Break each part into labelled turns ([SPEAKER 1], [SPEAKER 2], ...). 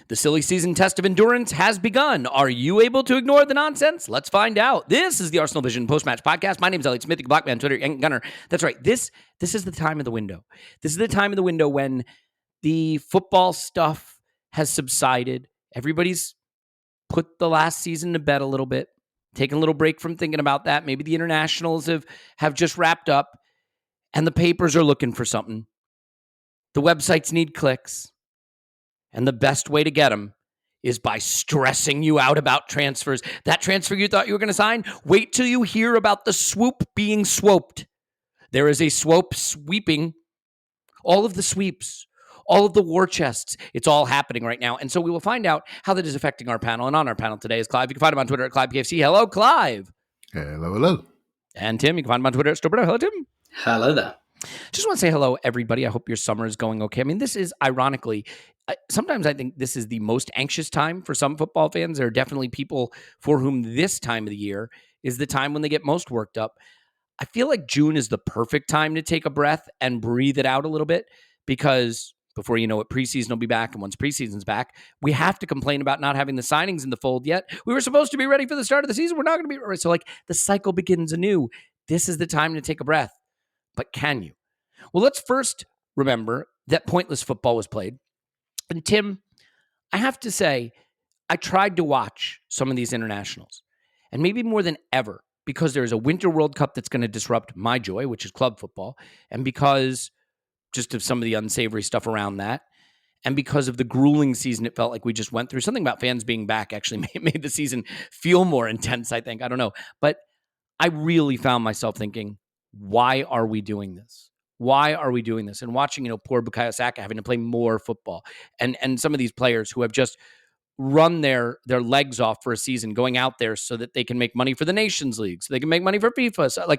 [SPEAKER 1] The silly season test of endurance has begun. Are you able to ignore the nonsense? Let's find out. This is the ArsenalVision Post-Match Podcast. My name is Elliot Smith, Black Man, Twitter, and Gunner. That's right. This is the time of the window. This is the time of the window when the football stuff has subsided. Everybody's put the last season to bed a little bit, taking a little break from thinking about that. Maybe the internationals have just wrapped up, and the papers are looking for something. The websites need clicks. And the best way to get them is by stressing you out about transfers. That transfer you thought you were going to sign, wait till you hear about the swoop being swooped. There is a swoop sweeping all of the sweeps, all of the war chests. It's all happening right now. And so we will find out how that is affecting our panel. And on our panel today is Clive. You can find him on Twitter at ClivePFC. Hello, Clive.
[SPEAKER 2] Hello.
[SPEAKER 1] And Tim. You can find him on Twitter at Stillberto. Hello, Tim.
[SPEAKER 3] Hello there.
[SPEAKER 1] Just want to say hello, everybody. I hope your summer is going okay. I mean, this is ironically, sometimes I think this is the most anxious time for some football fans. There are definitely people for whom this time of the year is the time when they get most worked up. I feel like June is the perfect time to take a breath and breathe it out a little bit, because before you know it, preseason will be back. And once preseason's back, we have to complain about not having the signings in the fold yet. We were supposed to be ready for the start of the season. We're not going to be ready. So the cycle begins anew. This is the time to take a breath. But can you? Well, let's first remember that pointless football was played. And Tim, I have to say, I tried to watch some of these internationals, and maybe more than ever, because there's a Winter World Cup that's going to disrupt my joy, which is club football, and because just of some of the unsavory stuff around that, and because of the grueling season it felt like we just went through. Something about fans being back actually made the season feel more intense, I think. I don't know. But I really found myself thinking, why are we doing this? Why are we doing this? And watching, poor Bukayo Saka having to play more football, and some of these players who have just run their legs off for a season, going out there so that they can make money for the Nations League, so they can make money for FIFA. So,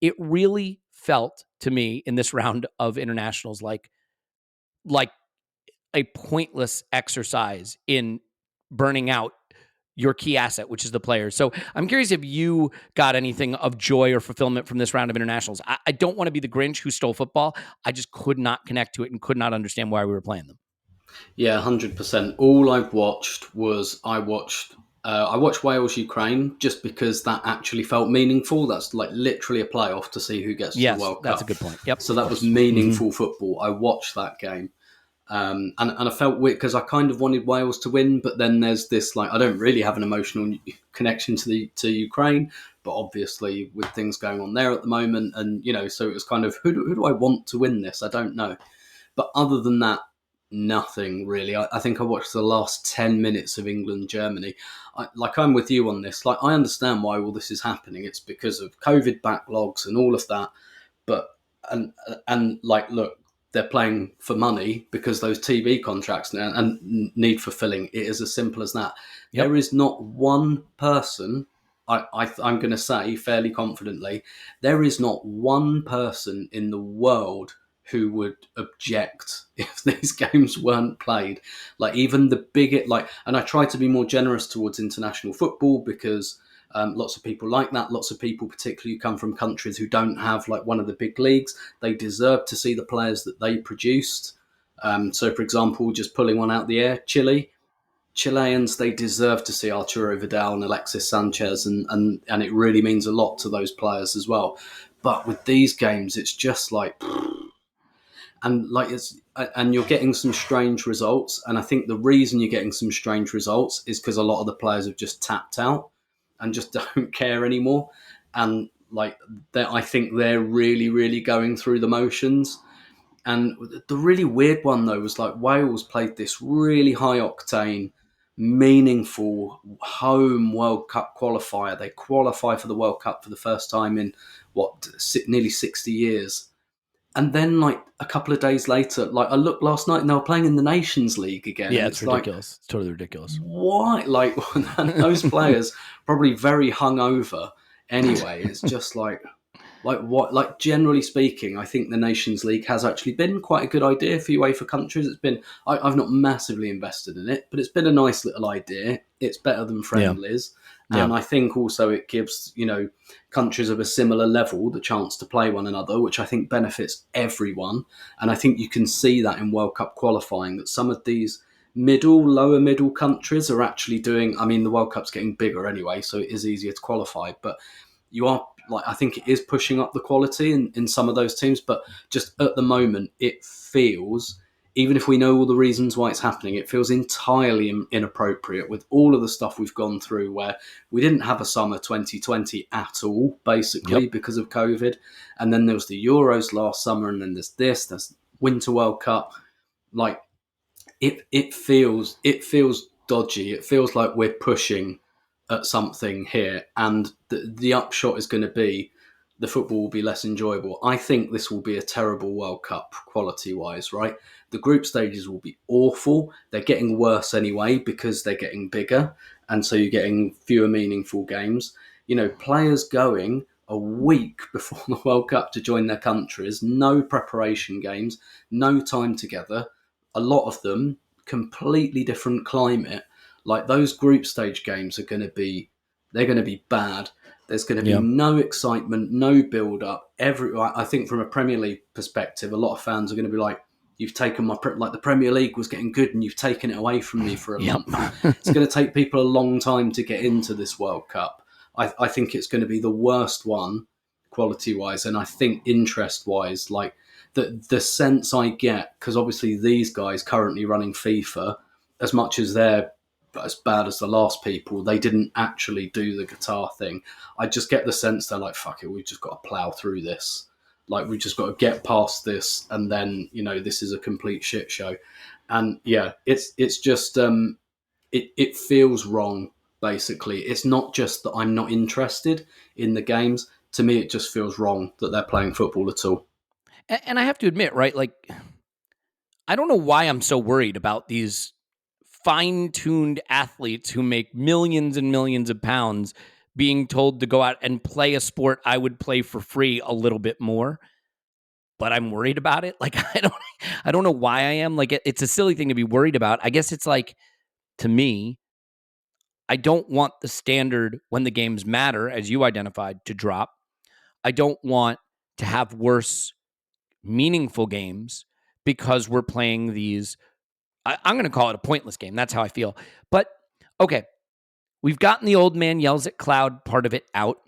[SPEAKER 1] it really felt to me in this round of internationals like a pointless exercise in burning out your key asset, which is the players. So I'm curious if you got anything of joy or fulfillment from this round of internationals. I don't want to be the Grinch who stole football. I just could not connect to it and could not understand why we were playing them.
[SPEAKER 3] Yeah, 100%. All I've watched was I watched Wales-Ukraine just because that actually felt meaningful. That's literally a playoff to see who gets to the World Cup.
[SPEAKER 1] That's a good point. Yep.
[SPEAKER 3] So that was meaningful football. I watched that game. And I felt weird because I kind of wanted Wales to win, but then there's this I don't really have an emotional connection to Ukraine, but obviously with things going on there at the moment, and so it was kind of who do I want to win this? I don't know. But other than that, nothing really. I think I watched the last 10 minutes of England-Germany. I'm with you on this. I understand why all this is happening. It's because of COVID backlogs and all of that. But and look. They're playing for money because those TV contracts and need fulfilling. It is as simple as that. Yep. There is not one person, I'm going to say fairly confidently, there is not one person in the world who would object if these games weren't played. Even the biggest, and I try to be more generous towards international football because lots of people like that. Lots of people, particularly who come from countries who don't have one of the big leagues, they deserve to see the players that they produced. So, for example, just pulling one out the air, Chileans, they deserve to see Arturo Vidal and Alexis Sanchez, and it really means a lot to those players as well. But with these games, it's just and you're getting some strange results. And I think the reason you're getting some strange results is because a lot of the players have just tapped out and just don't care anymore. And I think they're really, really going through the motions. And the really weird one, though, was Wales played this really high octane, meaningful home World Cup qualifier. They qualify for the World Cup for the first time in, nearly 60 years. And then, a couple of days later, I looked last night and they were playing in the Nations League again.
[SPEAKER 1] Yeah, it's ridiculous. It's totally ridiculous.
[SPEAKER 3] Why? Those players probably very hungover anyway. It's just what? Generally speaking, I think the Nations League has actually been quite a good idea for UEFA countries. It's been, I've not massively invested in it, but it's been a nice little idea. It's better than friendlies. Yeah. And I think also it gives, countries of a similar level the chance to play one another, which I think benefits everyone. And I think you can see that in World Cup qualifying, that some of these lower middle countries are actually doing. I mean, the World Cup's getting bigger anyway, so it is easier to qualify. But you are I think it is pushing up the quality in some of those teams. But just at the moment, it feels, even if we know all the reasons why it's happening, it feels entirely inappropriate with all of the stuff we've gone through, where we didn't have a summer 2020 at all, basically, because of COVID. And then there was the Euros last summer, and then there's Winter World Cup. Like, it feels dodgy. It feels like we're pushing at something here, and the upshot is going to be the football will be less enjoyable. I think this will be a terrible World Cup quality-wise, right? The group stages will be awful. They're getting worse anyway because they're getting bigger, and so you're getting fewer meaningful games. You know, players going a week before the World Cup to join their countries, no preparation games, no time together. A lot of them completely different climate. Like, those group stage games they're going to be bad. There's going to be no excitement, no build up. I think from a Premier League perspective, a lot of fans are going to be like, you've taken the Premier League was getting good and you've taken it away from me for a month. It's going to take people a long time to get into this World Cup. I think it's going to be the worst one quality wise. And I think interest wise, like, the sense I get, because obviously these guys currently running FIFA, as much as they're as bad as the last people, they didn't actually do the Qatar thing. I just get the sense they're like, fuck it, we've just got to plow through this. Like, we've just got to get past this, and then, this is a complete shit show. And yeah, it's just it feels wrong. Basically, it's not just that I'm not interested in the games. To me, it just feels wrong that they're playing football at all.
[SPEAKER 1] And I have to admit, right, like, I don't know why I'm so worried about these fine-tuned athletes who make millions and millions of pounds being told to go out and play a sport I would play for free a little bit more. But I'm worried about it. Like, I don't know why I am. Like, it's a silly thing to be worried about. I guess it's like, to me, I don't want the standard when the games matter, as you identified, to drop. I don't want to have worse meaningful games because we're playing these. I'm going to call it a pointless game. That's how I feel. But okay, we've gotten the old man yells at cloud part of it out.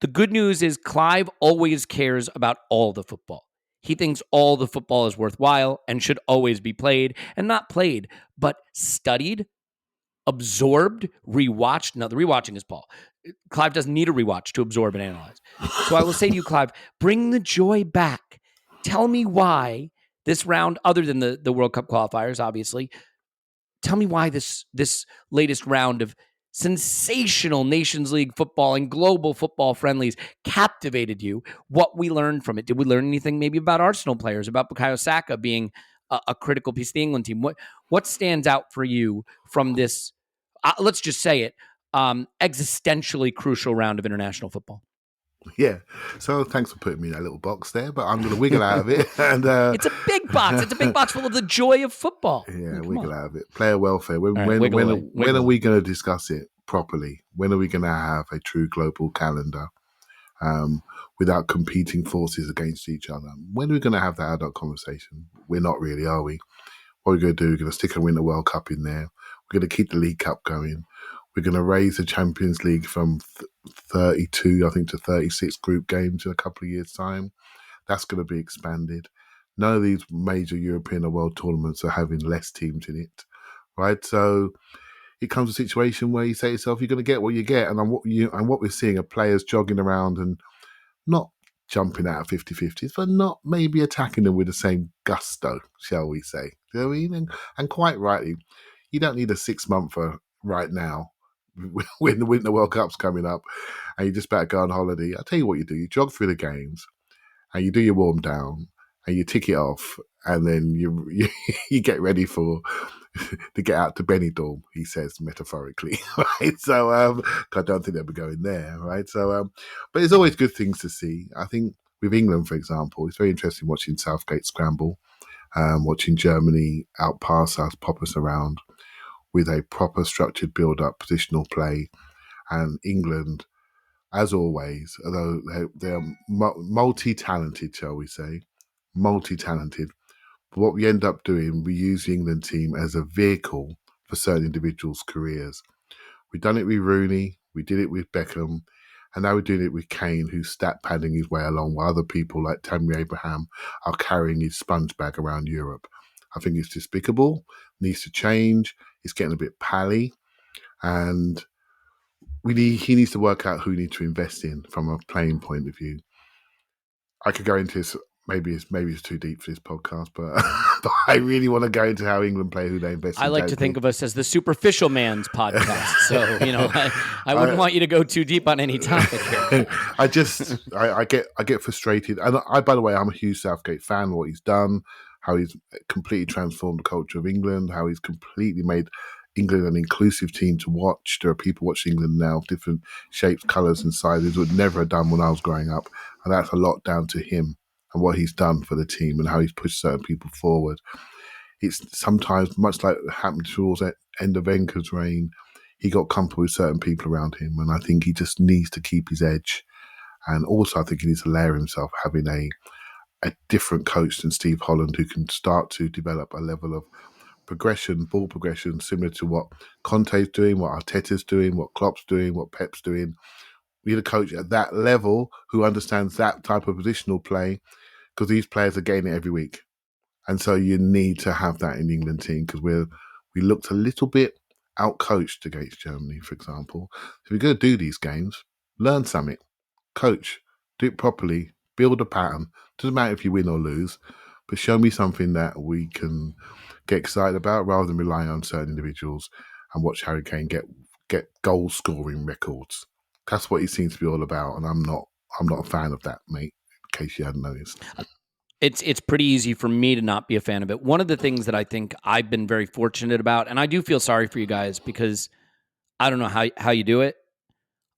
[SPEAKER 1] The good news is Clive always cares about all the football. He thinks all the football is worthwhile and should always be played, and not played, but studied, absorbed, rewatched. No, the rewatching is Paul. Clive doesn't need a rewatch to absorb and analyze. So I will say to you, Clive, bring the joy back. Tell me why this round, other than the World Cup qualifiers, obviously, tell me why this latest round of sensational Nations League football and global football friendlies captivated you. What we learned from it. Did we learn anything maybe about Arsenal players, about Bukayo Saka being a critical piece of the England team? What stands out for you from this, let's just say it, existentially crucial round of international football?
[SPEAKER 2] Yeah. So thanks for putting me in that little box there, but I'm going to wiggle out of it. And
[SPEAKER 1] it's a big box. It's a big box full of the joy of football.
[SPEAKER 2] Yeah, wiggle out of it. Player welfare. When
[SPEAKER 1] are we
[SPEAKER 2] going to discuss it properly? When are we going to have a true global calendar without competing forces against each other? When are we going to have that adult conversation? We're not really, are we? What are we going to do? We're going to stick a Winter World Cup in there. We're going to keep the League Cup going. We're going to raise the Champions League from 32, I think, to 36 group games in a couple of years' time. That's going to be expanded. None of these major European or world tournaments are having less teams in it, right? So it comes to a situation where you say to yourself, you're going to get what you get. And what we're seeing are players jogging around and not jumping out of 50-50s, but not maybe attacking them with the same gusto, shall we say. Do you know what I mean? And quite rightly, you don't need a 6-monther right now when the Winter World Cup's coming up and you're just about to go on holiday. I'll tell you what you do. You jog through the games and you do your warm down and you tick it off, and then you get ready to get out to Benidorm, he says metaphorically, right? So I don't think they'll be going there, right? So, but it's always good things to see. I think with England, for example, it's very interesting watching Southgate scramble, watching Germany outpass us, pop us around with a proper structured build-up, positional play, and England, as always, although they're multi-talented, shall we say, multi-talented, But what we end up doing, we use the England team as a vehicle for certain individuals' careers. We've done it with Rooney, we did it with Beckham, and now we're doing it with Kane, who's stat padding his way along, while other people like Tammy Abraham are carrying his sponge bag around Europe. I think it's despicable, needs to change. It's getting a bit pally, and he needs to work out who we need to invest in from a playing point of view. I could go into this. Maybe it's too deep for this podcast, but, but I really want to go into how England play, who they invest in.
[SPEAKER 1] I like to think of us as the superficial man's podcast. So, I wouldn't want you to go too deep on any topic here.
[SPEAKER 2] I get frustrated. And by the way, I'm a huge Southgate fan of what he's done, how he's completely transformed the culture of England, how he's completely made England an inclusive team to watch. There are people watching England now of different shapes, colours and sizes would never have done when I was growing up. And that's a lot down to him and what he's done for the team and how he's pushed certain people forward. It's sometimes, much like happened towards the end of Wenger's reign, he got comfortable with certain people around him, and I think he just needs to keep his edge. And also I think he needs to layer himself having a different coach than Steve Holland, who can start to develop a level of progression, ball progression, similar to what Conte's doing, what Arteta's doing, what Klopp's doing, what Pep's doing. We need a coach at that level who understands that type of positional play, because these players are getting it every week. And so you need to have that in the England team, because we looked a little bit out-coached against Germany, for example. So if you're going to do these games, learn something. Coach, do it properly, build a pattern. Doesn't matter if you win or lose, but show me something that we can get excited about rather than relying on certain individuals and watch Harry Kane get goal-scoring records. That's what he seems to be all about, and I'm not a fan of that, mate, in case you hadn't noticed.
[SPEAKER 1] It's pretty easy for me to not be a fan of it. One of the things that I think I've been very fortunate about, and I do feel sorry for you guys because I don't know how you do it.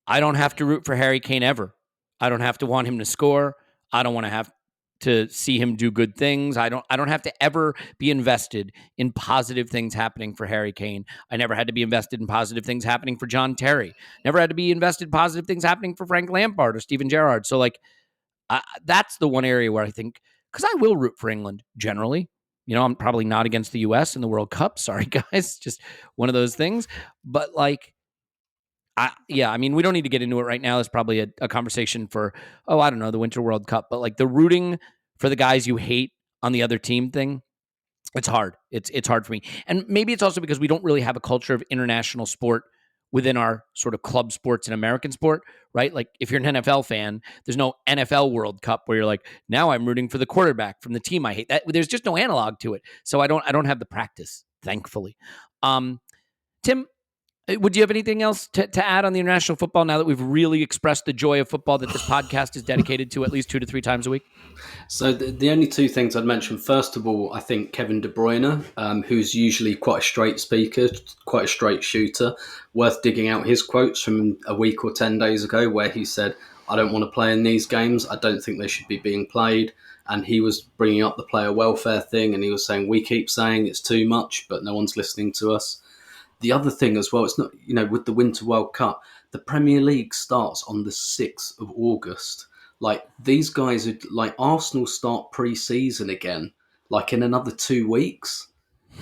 [SPEAKER 1] I don't have to root for Harry Kane ever. I don't have to want him to score. I don't want to have to see him do good things. I don't have to ever be invested in positive things happening for Harry Kane. I never had to be invested in positive things happening for John Terry. Never had to be invested in positive things happening for Frank Lampard or Steven Gerrard. So that's the one area where I think, because I will root for England generally. I'm probably not against the U.S. in the World Cup. Sorry, guys. Just one of those things. But we don't need to get into it right now. It's probably a conversation for, I don't know, the Winter World Cup. But the rooting for the guys you hate on the other team thing, it's hard. It's hard for me. And maybe it's also because we don't really have a culture of international sport within our sort of club sports and American sport, right? Like if you're an NFL fan, there's no NFL World Cup where you're like, now I'm rooting for the quarterback from the team I hate. There's just no analog to it. So I don't have the practice, thankfully. Tim, would you have anything else to add on the international football now that we've really expressed the joy of football that this podcast is dedicated to at least 2 to 3 times a week?
[SPEAKER 3] So the only two things I'd mention, first of all, I think Kevin De Bruyne, who's usually quite a straight speaker, quite a straight shooter, worth digging out his quotes from a week or 10 days ago where he said, I don't want to play in these games. I don't think they should be being played. And he was bringing up the player welfare thing, and he was saying, we keep saying it's too much, but no one's listening to us. The other thing as well, it's not, with the Winter World Cup, the Premier League starts on the 6th of August. These guys, Arsenal start pre-season again, in another 2 weeks,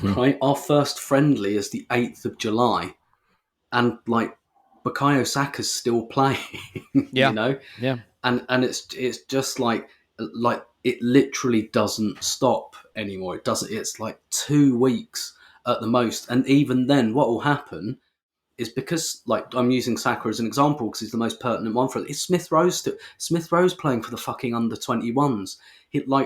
[SPEAKER 3] right? Our first friendly is the 8th of July. And, Bukayo Saka's still playing,
[SPEAKER 1] Yeah.
[SPEAKER 3] Yeah. And it's just it literally doesn't stop anymore. It doesn't, it's 2 weeks at the most. And even then, what will happen is, because I'm using Saka as an example because he's the most pertinent one for it. It's Smith Rowe playing for the fucking under 21s.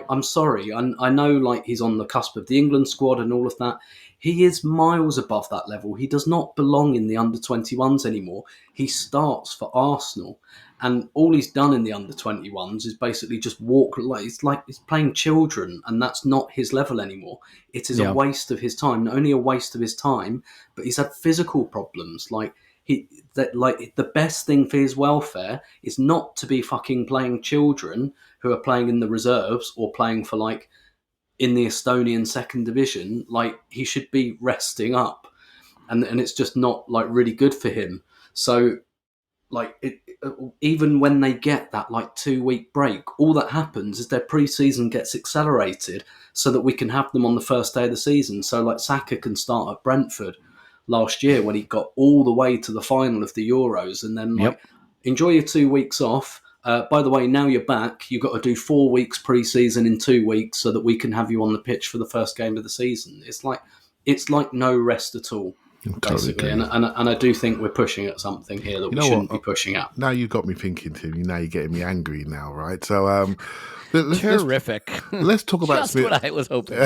[SPEAKER 3] I'm sorry, I know he's on the cusp of the England squad and all of that. He is miles above that level. He does not belong in the under 21s anymore. He starts for Arsenal, and all he's done in the under 21s is basically just walk. It's playing children, and that's not his level anymore. It is a waste of his time. Not only a waste of his time, but he's had physical problems. The best thing for his welfare is not to be fucking playing children who are playing in the reserves or playing for in the Estonian second division. He should be resting up, and it's just not really good for him. So even when they get that 2-week break, all that happens is their pre-season gets accelerated so that we can have them on the first day of the season. So Saka can start at Brentford last year when he got all the way to the final of the Euros, and then enjoy your 2 weeks off. By the way, now you're back, you've got to do 4 weeks pre-season in 2 weeks so that we can have you on the pitch for the first game of the season. It's like no rest at all, basically. And I do think we're pushing at something here that we shouldn't be pushing at.
[SPEAKER 2] Now you've got me thinking, Tim. Now you're getting me angry now, right? So,
[SPEAKER 1] terrific.
[SPEAKER 2] Let's talk about
[SPEAKER 1] just
[SPEAKER 2] Smith.
[SPEAKER 1] What I was hoping.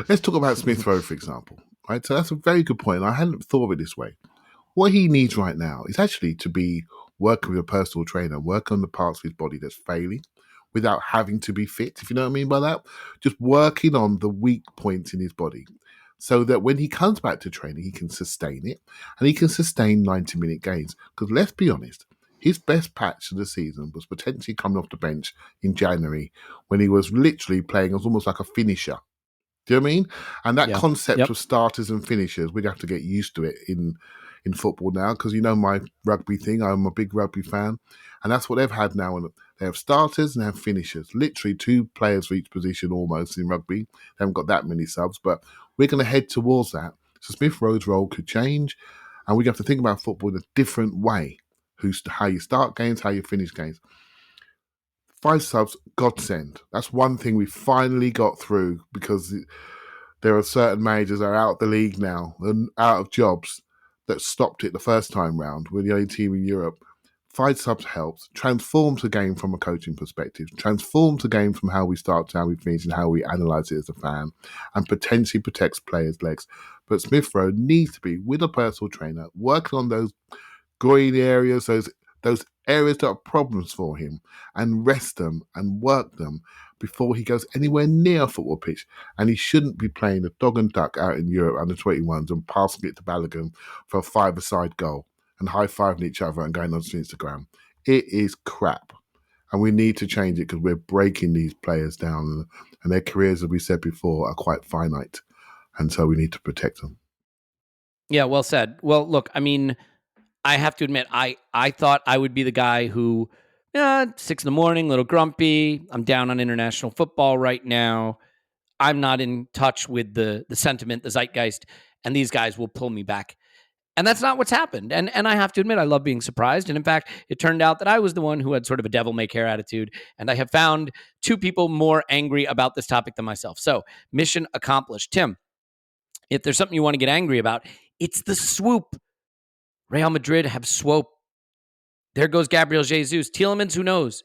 [SPEAKER 2] Let's talk about Smith Rowe, for example. Right. So that's a very good point. I hadn't thought of it this way. What he needs right now is actually to be working with a personal trainer, work on the parts of his body that's failing without having to be fit, if you know what I mean by that. Just working on the weak points in his body so that when he comes back to training, he can sustain it and he can sustain 90-minute games. Because let's be honest, his best patch of the season was potentially coming off the bench in January when he was literally playing as almost like a finisher. Do you know what I mean? And that concept of starters and finishers, we'd have to get used to it in football now, because you know my rugby thing, I'm a big rugby fan, and that's what they've had now. And they have starters and they have finishers, literally 2 players for each position almost in rugby. They haven't got that many subs, but we're going to head towards that. So Smith Rowe's role could change, and we have to think about football in a different way. How you start games, how you finish games. 5 subs, godsend. That's one thing we finally got through, because there are certain managers that are out of the league now and out of jobs that stopped it the first time round. We're the only team in Europe. 5 subs helps, transforms the game from a coaching perspective, transforms the game from how we start to how we finish and how we analyse it as a fan, and potentially protects players' legs. But Smith Rowe needs to be with a personal trainer, working on those green areas, those areas that are problems for him, and rest them and work them before he goes anywhere near a football pitch. And he shouldn't be playing a dog and duck out in Europe under 21s and passing it to Balogun for a 5-a-side goal and high-fiving each other and going on to Instagram. It is crap. And we need to change it, because we're breaking these players down, and their careers, as we said before, are quite finite. And so we need to protect them.
[SPEAKER 1] Yeah, well said. Well, look, I mean, I have to admit, I thought I would be the guy who, 6 in the morning, a little grumpy. I'm down on international football right now. I'm not in touch with the sentiment, the zeitgeist, and these guys will pull me back. And that's not what's happened. And I have to admit, I love being surprised. And in fact, it turned out that I was the one who had sort of a devil-may-care attitude. And I have found 2 people more angry about this topic than myself. So mission accomplished. Tim, if there's something you want to get angry about, it's the swoop. Real Madrid have swooped. There goes Gabriel Jesus. Tielemans, who knows?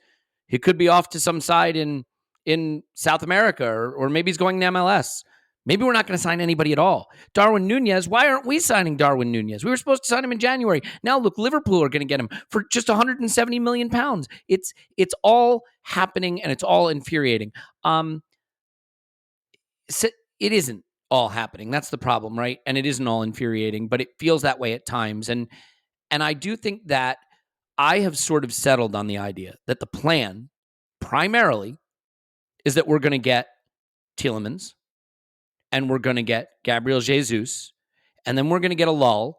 [SPEAKER 1] He could be off to some side in South America, or maybe he's going to MLS. Maybe we're not going to sign anybody at all. Darwin Nunez, why aren't we signing Darwin Nunez? We were supposed to sign him in January. Now, look, Liverpool are going to get him for just 170 million pounds. It's all happening, and it's all infuriating. It isn't all happening. That's the problem, right? And it isn't all infuriating, but it feels that way at times. And I do think that I have sort of settled on the idea that the plan primarily is that we're going to get Tielemans, and we're going to get Gabriel Jesus, and then we're going to get a lull.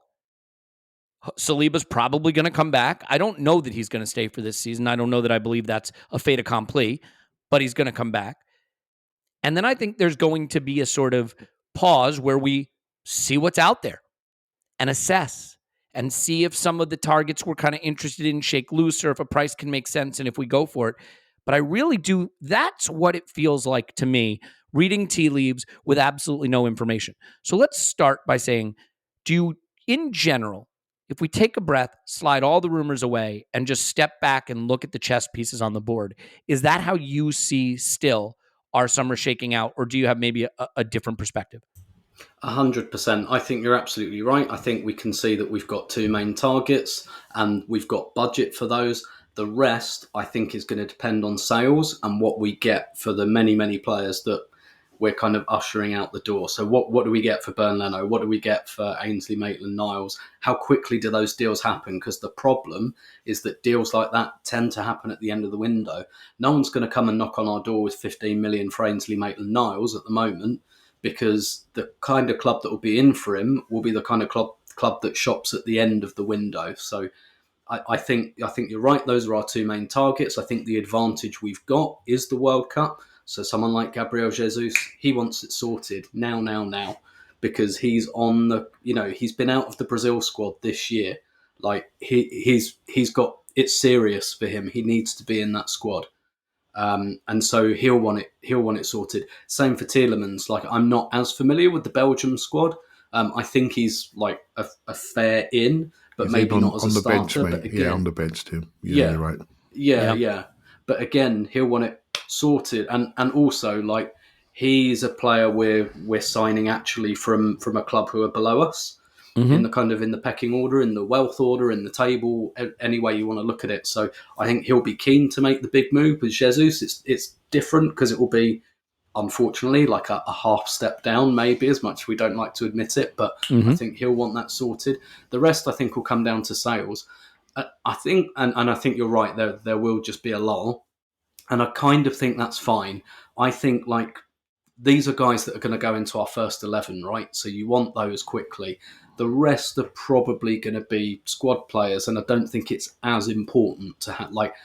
[SPEAKER 1] Saliba's probably going to come back. I don't know that he's going to stay for this season. I don't know that I believe that's a fait accompli, but he's going to come back. And then I think there's going to be a sort of pause where we see what's out there and assess and see if some of the targets we're kind of interested in shake loose, or if a price can make sense and if we go for it. But I really do. That's what it feels like to me, reading tea leaves with absolutely no information. So let's start by saying, do you, in general, if we take a breath, slide all the rumors away, and just step back and look at the chess pieces on the board, is that how you see still our summer shaking out, or do you have maybe a different perspective?
[SPEAKER 3] 100%. I think you're absolutely right. I think we can see that we've got 2 main targets and we've got budget for those. The rest, I think, is going to depend on sales and what we get for the many, many players that we're kind of ushering out the door. So what do we get for Bern Leno? What do we get for Ainsley Maitland-Niles? How quickly do those deals happen? Because the problem is that deals like that tend to happen at the end of the window. No one's going to come and knock on our door with 15 million for Ainsley Maitland-Niles at the moment, because the kind of club that will be in for him will be the kind of club that shops at the end of the window. So I think you're right. Those are our two main targets. I think the advantage we've got is the World Cup. So someone like Gabriel Jesus, he wants it sorted now, because he's on the, he's been out of the Brazil squad this year. Like he's got, it's serious for him. He needs to be in that squad. And so he'll want it sorted. Same for Tielemans. Like, I'm not as familiar with the Belgium squad. I think he's like a fair in, but
[SPEAKER 2] He's
[SPEAKER 3] maybe not as
[SPEAKER 2] on
[SPEAKER 3] a
[SPEAKER 2] the
[SPEAKER 3] starter.
[SPEAKER 2] bench, mate.
[SPEAKER 3] But again,
[SPEAKER 2] On the bench too. Yeah, you're right.
[SPEAKER 3] Yeah. But again, he'll want it sorted, and also, like, he's a player we're signing actually from a club who are below us. In the kind of in the pecking order, in the wealth order, in the table, any way you want to look at it. So I think he'll be keen to make the big move with Jesus. It's different because it will be, unfortunately, like a half step down, maybe, as much as we don't like to admit it. But I think he'll want that sorted. The rest, I think, will come down to sales. I think, and I think you're right, there will just be a lull. And I kind of think that's fine. I think, like, these are guys that are going to go into our first 11, right? So you want those quickly. The rest are probably going to be squad players, and I don't think it's as important to have, like,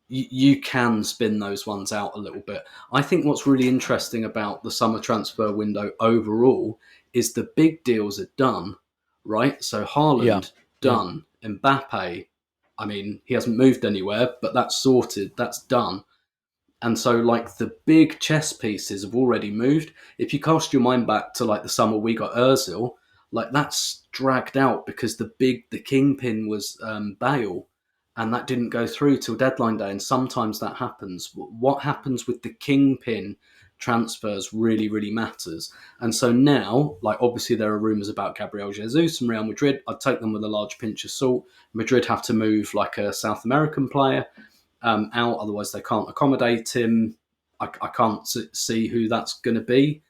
[SPEAKER 3] you can spin those ones out a little bit. I think what's really interesting about the summer transfer window overall is the big deals are done, right? So Haaland, done. Mbappe, I mean, he hasn't moved anywhere, but that's sorted, that's done. And so, like, the big chess pieces have already moved. If you cast your mind back to, like, the summer we got Ozil, like, that's dragged out because the Kingpin was Bale, and that didn't go through till deadline day. And sometimes that happens. What happens with the Kingpin transfers really, really matters. And so now, like, obviously there are rumours about Gabriel Jesus and Real Madrid. I'd take them with a large pinch of salt. Madrid have to move, like, a South American player out, otherwise they can't accommodate him. I can't see who that's going to be,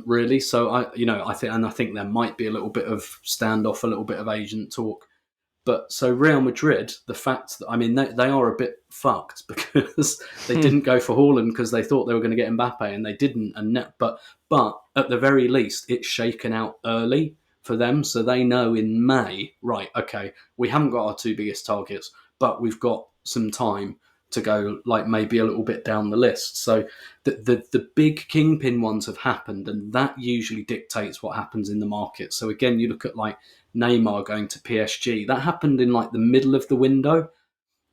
[SPEAKER 3] really. So I think there might be a little bit of standoff, a little bit of agent talk. But so Real Madrid, the fact that, I mean, they are a bit fucked because they didn't go for Haaland because they thought they were going to get Mbappe, and they didn't. But at the very least, it's shaken out early for them, so they know in May, right? Okay, we haven't got our two biggest targets, but we've got some time to go, like, maybe a little bit down the list. So the big Kingpin ones have happened, and that usually dictates what happens in the market. So again, you look at, like, Neymar going to PSG. That happened in, like, the middle of the window,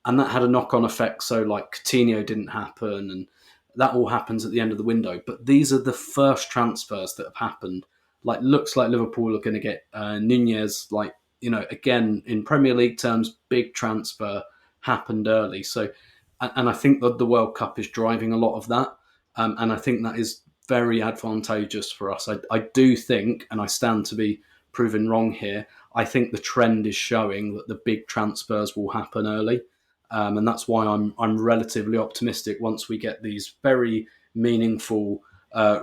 [SPEAKER 3] and that had a knock-on effect. So, like, Coutinho didn't happen, and that all happens at the end of the window. But these are the first transfers that have happened. Like, looks like Liverpool are going to get Nunez. Like, again, in Premier League terms, big transfer happened early. So, and I think that the World Cup is driving a lot of that. And I think that is very advantageous for us. I do think, and I stand to be proven wrong here, I think the trend is showing that the big transfers will happen early. And that's why I'm relatively optimistic once we get these very meaningful,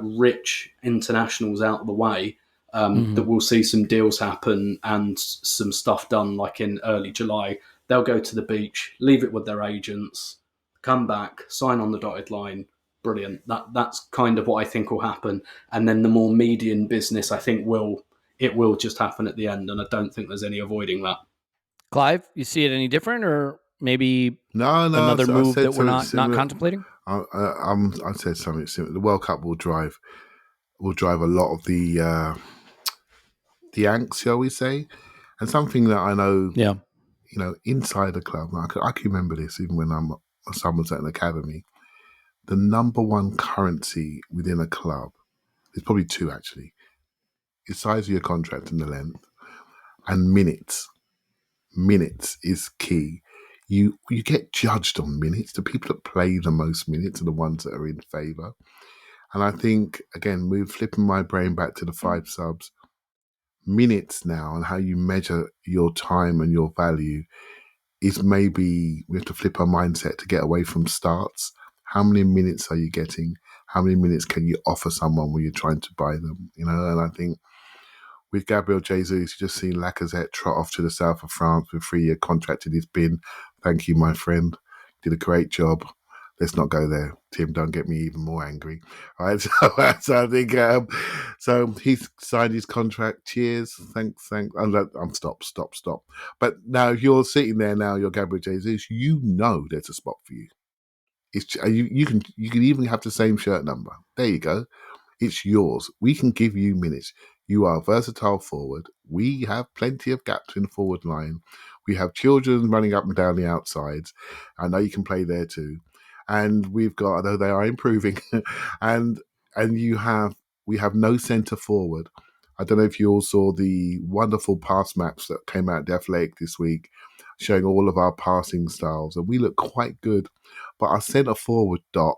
[SPEAKER 3] rich internationals out of the way, that we'll see some deals happen and some stuff done, like in early July. They'll go to the beach, leave it with their agents, come back, sign on the dotted line. Brilliant. That's kind of what I think will happen. And then the more median business, I think, will just happen at the end. And I don't think there's any avoiding that.
[SPEAKER 1] Clive, you see it any different, or maybe
[SPEAKER 2] No,
[SPEAKER 1] another move that we're not
[SPEAKER 2] similar.
[SPEAKER 1] contemplating?
[SPEAKER 2] I said something similar. The World Cup will drive a lot of the angst, shall we say, and something that I know.
[SPEAKER 1] Yeah.
[SPEAKER 2] Inside the club, I can remember this even when my son was at an academy. The number one currency within a club, there's probably two actually, the size of your contract and the length, and minutes. Minutes is key. You get judged on minutes. The people that play the most minutes are the ones that are in favour. And I think, again, flipping my brain back to the 5 subs, minutes now and how you measure your time and your value is, maybe we have to flip our mindset to get away from starts. How many minutes are you getting? How many minutes can you offer someone when you're trying to buy them? And I think with Gabriel Jesus, you just seen Lacazette trot off to the south of France with a 3-year contract in his bin. Thank you, my friend. Did a great job. Let's not go there. Tim, don't get me even more angry. All right, so I think so. He's signed his contract. Cheers, thanks. I'm stop. But now if you're sitting there now, you're Gabriel Jesus. You know there's a spot for you. It's you can even have the same shirt number. There you go. It's yours. We can give you minutes. You are a versatile forward. We have plenty of gaps in the forward line. We have children running up and down the outsides. I know you can play there too. And we've got, although they are improving, and we have no centre forward. I don't know if you all saw the wonderful pass maps that came out of the Athletic this week, showing all of our passing styles, and we look quite good. But our centre forward dot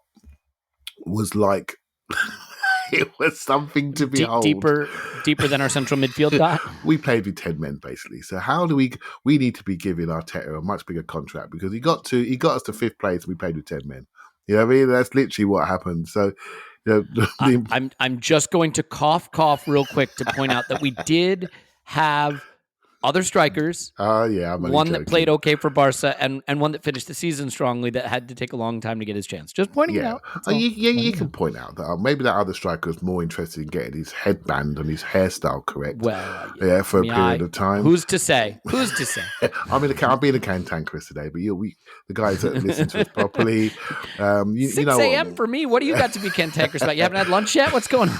[SPEAKER 2] was like it was something to behold.
[SPEAKER 1] Deeper than our central midfield dot.
[SPEAKER 2] We played with 10 men basically. So how do we need to be giving Arteta a much bigger contract, because he got us to 5th place and we played with 10 men. You know what I mean? That's literally what happened. So
[SPEAKER 1] I'm just going to cough real quick to point out that we did have other strikers. One that played okay for Barca and one that finished the season strongly that had to take a long time to get his chance. Just pointing it out.
[SPEAKER 2] You can point out that maybe that other striker was more interested in getting his headband and his hairstyle correct.
[SPEAKER 1] Well,
[SPEAKER 2] for a period of time.
[SPEAKER 1] Who's to say?
[SPEAKER 2] I'm being a cantankerous today, but the guys that listen to us properly.
[SPEAKER 1] 6 a.m. for me. What do you got to be cantankerous about? You haven't had lunch yet? What's going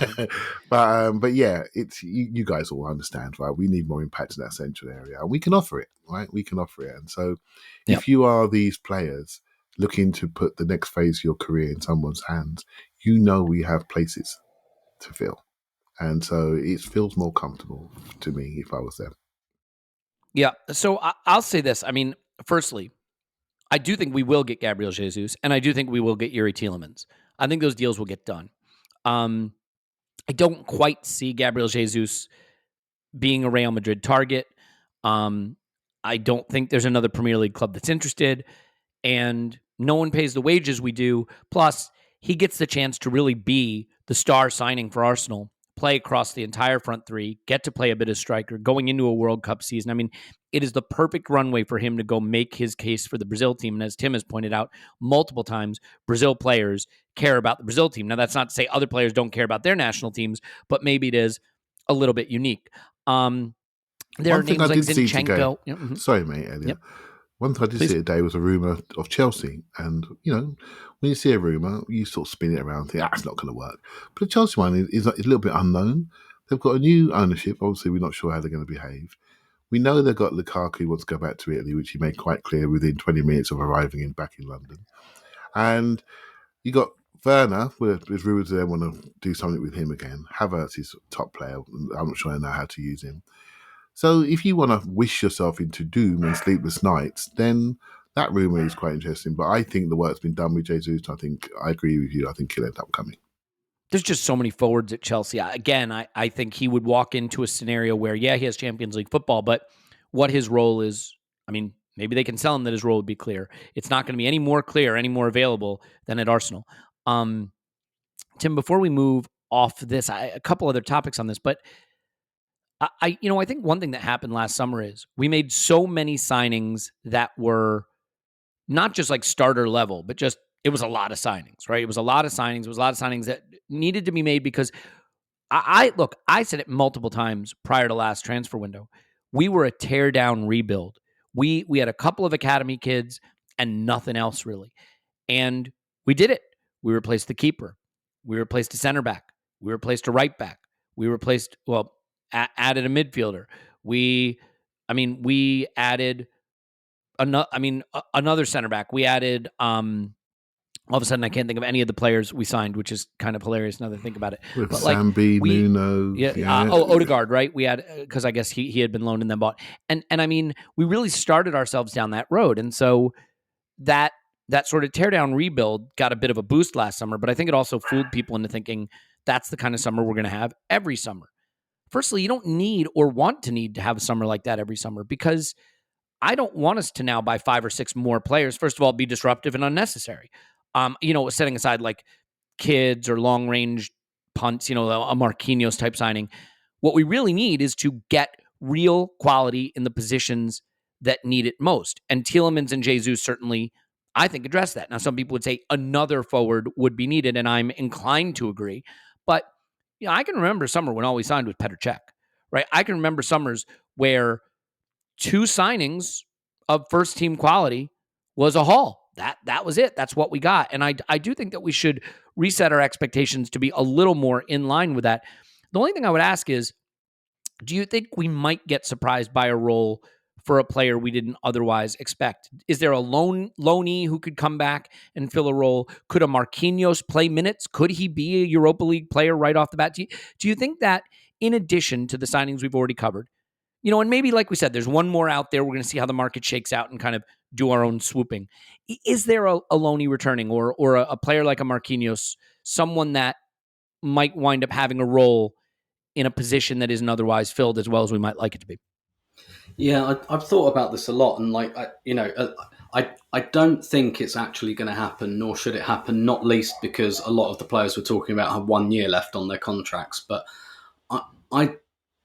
[SPEAKER 1] on?
[SPEAKER 2] But yeah, it's you guys all understand, right? We need more impact in that central area, and we can offer it, right? We can offer it. And so if you are these players looking to put the next phase of your career in someone's hands, we have places to fill. And so it feels more comfortable to me if I was them.
[SPEAKER 1] Yeah. So I'll say this. I mean, firstly, I do think we will get Gabriel Jesus, and I do think we will get Yuri Tielemans. I think those deals will get done. I don't quite see Gabriel Jesus being a Real Madrid target. I don't think there's another Premier League club that's interested, and no one pays the wages we do. Plus, he gets the chance to really be the star signing for Arsenal, play across the entire front three, get to play a bit of striker, going into a World Cup season. I mean, it is the perfect runway for him to go make his case for the Brazil team. And as Tim has pointed out multiple times, Brazil players care about the Brazil team. Now, that's not to say other players don't care about their national teams, but maybe it is a little bit unique. There are names like Zinchenko.
[SPEAKER 2] Sorry, mate, Elliot.
[SPEAKER 1] Yep.
[SPEAKER 2] One thing I did see today was a rumour of Chelsea. And, when you see a rumour, you sort of spin it around and think, it's not going to work. But the Chelsea one is a little bit unknown. They've got a new ownership. Obviously, we're not sure how they're going to behave. We know they've got Lukaku who wants to go back to Italy, which he made quite clear within 20 minutes of arriving back in London. And you got Werner, there's rumours they want to do something with him again. Havertz is a top player. I'm not sure I know how to use him. So if you want to wish yourself into doom and sleepless nights, then that rumour is quite interesting. But I think the work's been done with Jesus. I agree with you. I think he'll end up coming.
[SPEAKER 1] There's just so many forwards at Chelsea. Again, I think he would walk into a scenario where, he has Champions League football, but what his role is, I mean, maybe they can sell him that his role would be clear. It's not going to be any more clear, any more available than at Arsenal. Tim, before we move off this, a couple other topics on this, but I think one thing that happened last summer is we made so many signings that were not just like starter level, but just, it was a lot of signings, right? It was a lot of signings. It was a lot of signings that needed to be made because I said it multiple times prior to last transfer window. We were a tear down rebuild. We had a couple of academy kids and nothing else really. And we did it. We replaced the keeper. We replaced a center back. We replaced a right back. We replaced, added a midfielder. We added another center back. We added, all of a sudden I can't think of any of the players we signed, which is kind of hilarious now that I think about it.
[SPEAKER 2] With Sambi, Nuno.
[SPEAKER 1] Odegaard, right? We had, because I guess he had been loaned and then bought. And I mean, we really started ourselves down that road. And so that sort of teardown rebuild got a bit of a boost last summer, but I think it also fooled people into thinking that's the kind of summer we're going to have every summer. Firstly, you don't need or want to need to have a summer like that every summer, because I don't want us to now buy 5 or 6 more players. First of all, be disruptive and unnecessary. Setting aside like kids or long range punts, a Marquinhos type signing. What we really need is to get real quality in the positions that need it most. And Tielemans and Jesus certainly I think, address that. Now, some people would say another forward would be needed, and I'm inclined to agree. But I can remember a summer when all we signed was Petr Cech, right? I can remember summers where 2 signings of first team quality was a haul. That was it. That's what we got. And I do think that we should reset our expectations to be a little more in line with that. The only thing I would ask is, do you think we might get surprised by a role for a player we didn't otherwise expect? Is there a loanee who could come back and fill a role? Could a Marquinhos play minutes? Could he be a Europa League player right off the bat? Do you think that in addition to the signings we've already covered, and maybe, like we said, there's one more out there. We're going to see how the market shakes out and kind of do our own swooping. Is there a loanee returning or a player like a Marquinhos, someone that might wind up having a role in a position that isn't otherwise filled as well as we might like it to be?
[SPEAKER 3] Yeah, I've thought about this a lot, and I don't think it's actually going to happen, nor should it happen. Not least because a lot of the players we're talking about have 1 year left on their contracts. But I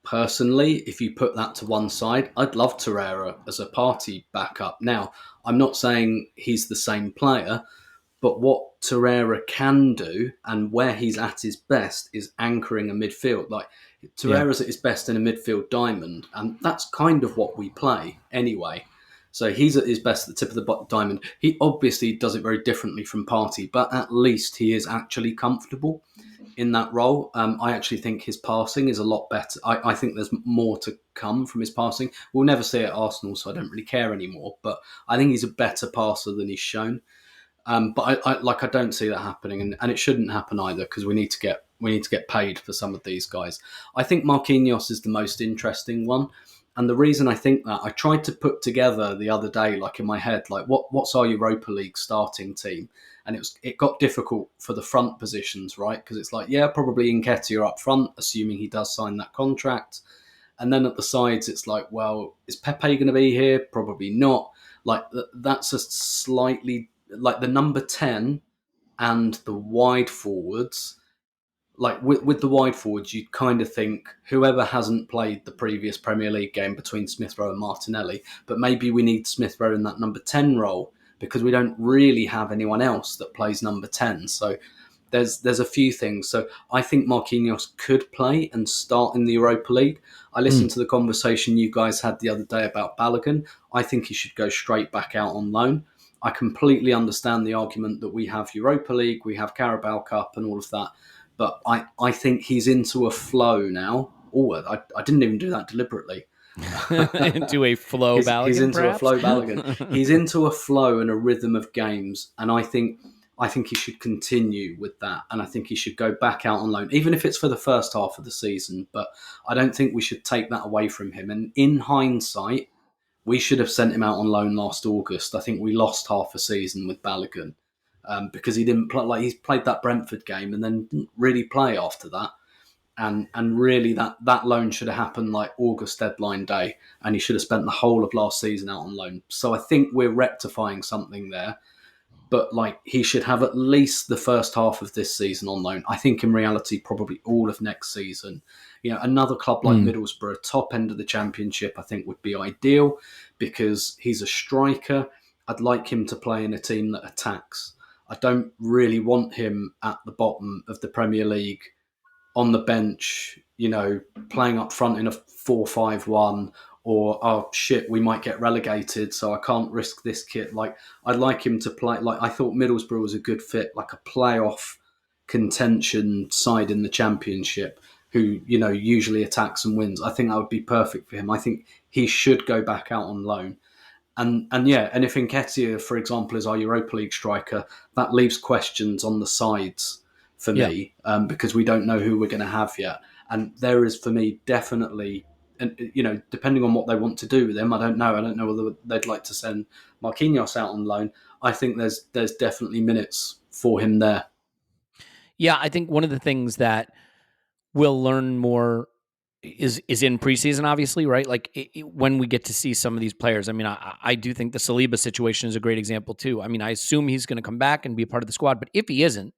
[SPEAKER 3] personally, if you put that to one side, I'd love Torreira as a party backup. Now, I'm not saying he's the same player, but what Torreira can do and where he's at his best is anchoring a midfield. Like Torreira's at his best in a midfield diamond, and that's kind of what we play anyway. So he's at his best at the tip of the diamond. He obviously does it very differently from Partey, but at least he is actually comfortable in that role. I actually think his passing is a lot better. I think there's more to come from his passing. We'll never see it at Arsenal, so I don't really care anymore. But I think he's a better passer than he's shown. But I don't see that happening, and it shouldn't happen either because we need to get paid for some of these guys. I think Marquinhos is the most interesting one, and the reason I think that, I tried to put together the other day, like in my head, like what's our Europa League starting team, and it got difficult for the front positions, right? Because it's like, yeah, probably Nketiah up front, assuming he does sign that contract, and then at the sides, it's like, well, is Pepe going to be here? Probably not. Like that's a slightly, like the number 10 and the wide forwards, like with the wide forwards, you'd kind of think whoever hasn't played the previous Premier League game between Smith Rowe and Martinelli, but maybe we need Smith Rowe in that number 10 role because we don't really have anyone else that plays number 10. So there's a few things. So I think Marquinhos could play and start in the Europa League. I listened to the conversation you guys had the other day about Balogun. I think he should go straight back out on loan. I completely understand the argument that we have Europa League, we have Carabao Cup and all of that. But I think he's into a flow now. Oh, I didn't even do that deliberately.
[SPEAKER 1] Into a flow Balogun,
[SPEAKER 3] he's into
[SPEAKER 1] perhaps?
[SPEAKER 3] a flow Balogun. He's into a flow and a rhythm of games. And I think he should continue with that. And I think he should go back out on loan, even if it's for the first half of the season. But I don't think we should take that away from him. And in hindsight, we should have sent him out on loan last August. I think we lost half a season with Balogun because he didn't play. Like he's played that Brentford game and then didn't really play after that. And really that loan should have happened like August deadline day, and he should have spent the whole of last season out on loan. So I think we're rectifying something there. But like he should have at least the first half of this season on loan. I think in reality, probably all of next season. Another club like Middlesbrough, top end of the Championship, I think would be ideal because he's a striker. I'd like him to play in a team that attacks. I don't really want him at the bottom of the Premier League on the bench, playing up front in a 4-5-1 or, oh shit, we might get relegated, so I can't risk this kit. Like, I'd like him to play, like, I thought Middlesbrough was a good fit, like a playoff contention side in the Championship who, usually attacks and wins. I think that would be perfect for him. I think he should go back out on loan. And if Nketiah, for example, is our Europa League striker, that leaves questions on the sides for me because we don't know who we're going to have yet. And there is, for me, definitely, and depending on what they want to do with him, I don't know. I don't know whether they'd like to send Marquinhos out on loan. I think there's definitely minutes for him there.
[SPEAKER 1] Yeah, I think one of the things that we'll learn more is in preseason, obviously, right? Like when we get to see some of these players. I mean, I do think the Saliba situation is a great example too. I mean, I assume he's going to come back and be a part of the squad, but if he isn't,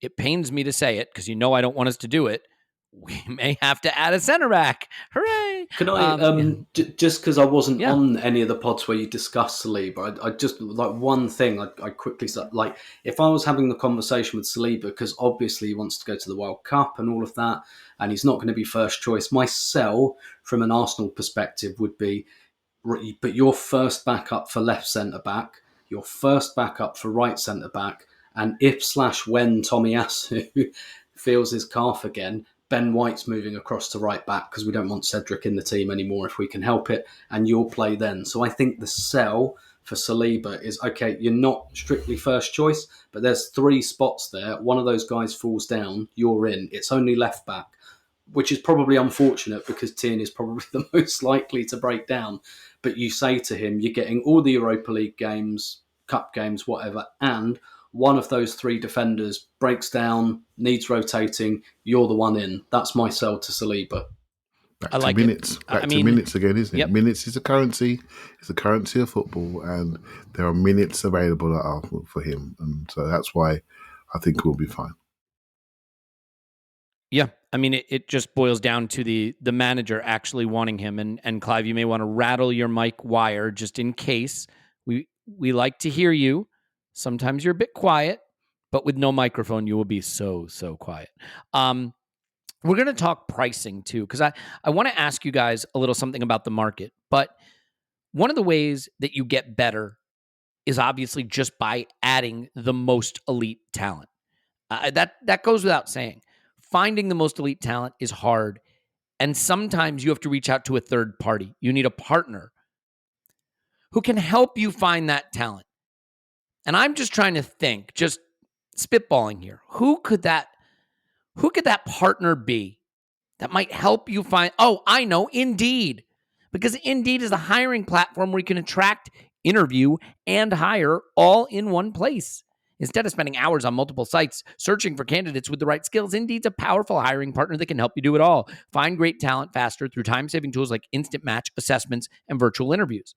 [SPEAKER 1] it pains me to say it because I don't want us to do it. we may have to add a center back. Hooray!
[SPEAKER 3] Can I, just because I wasn't on any of the pods where you discussed Saliba, I just, like, one thing I quickly said, like, if I was having the conversation with Saliba, because obviously he wants to go to the World Cup and all of that, and he's not going to be first choice, my sell from an Arsenal perspective would be, but your first backup for left centre back, your first backup for right centre back, and if/when Tomiyasu feels his calf again, Ben White's moving across to right back because we don't want Cedric in the team anymore if we can help it, and you'll play then. So I think the sell for Saliba is, okay, you're not strictly first choice, but there's 3 spots there. One of those guys falls down, you're in. It's only left back, which is probably unfortunate because Tierney is probably the most likely to break down. But you say to him, you're getting all the Europa League games, cup games, whatever, and one of those 3 defenders breaks down, needs rotating, you're the one in. That's my sell to Saliba.
[SPEAKER 2] Back to minutes. Back to minutes again, isn't it?
[SPEAKER 1] Yep.
[SPEAKER 2] Minutes is a currency. It's a currency of football, and there are minutes available at Arsenal for him. And so that's why I think we'll be fine.
[SPEAKER 1] Yeah, I mean, it just boils down to the manager actually wanting him. And Clive, you may want to rattle your mic wire just in case. We like to hear you. Sometimes you're a bit quiet, but with no microphone, you will be so quiet. We're going to talk pricing too, because I want to ask you guys a little something about the market. But one of the ways that you get better is obviously just by adding the most elite talent. That goes without saying. Finding the most elite talent is hard, and sometimes you have to reach out to a third party. You need a partner who can help you find that talent. And I'm just trying to think, just spitballing here. Who could that partner be that might help you find? Oh, I know, Indeed. Because Indeed is a hiring platform where you can attract, interview, and hire all in one place. Instead of spending hours on multiple sites searching for candidates with the right skills, Indeed's a powerful hiring partner that can help you do it all. Find great talent faster through time-saving tools like Instant Match, assessments, and virtual interviews.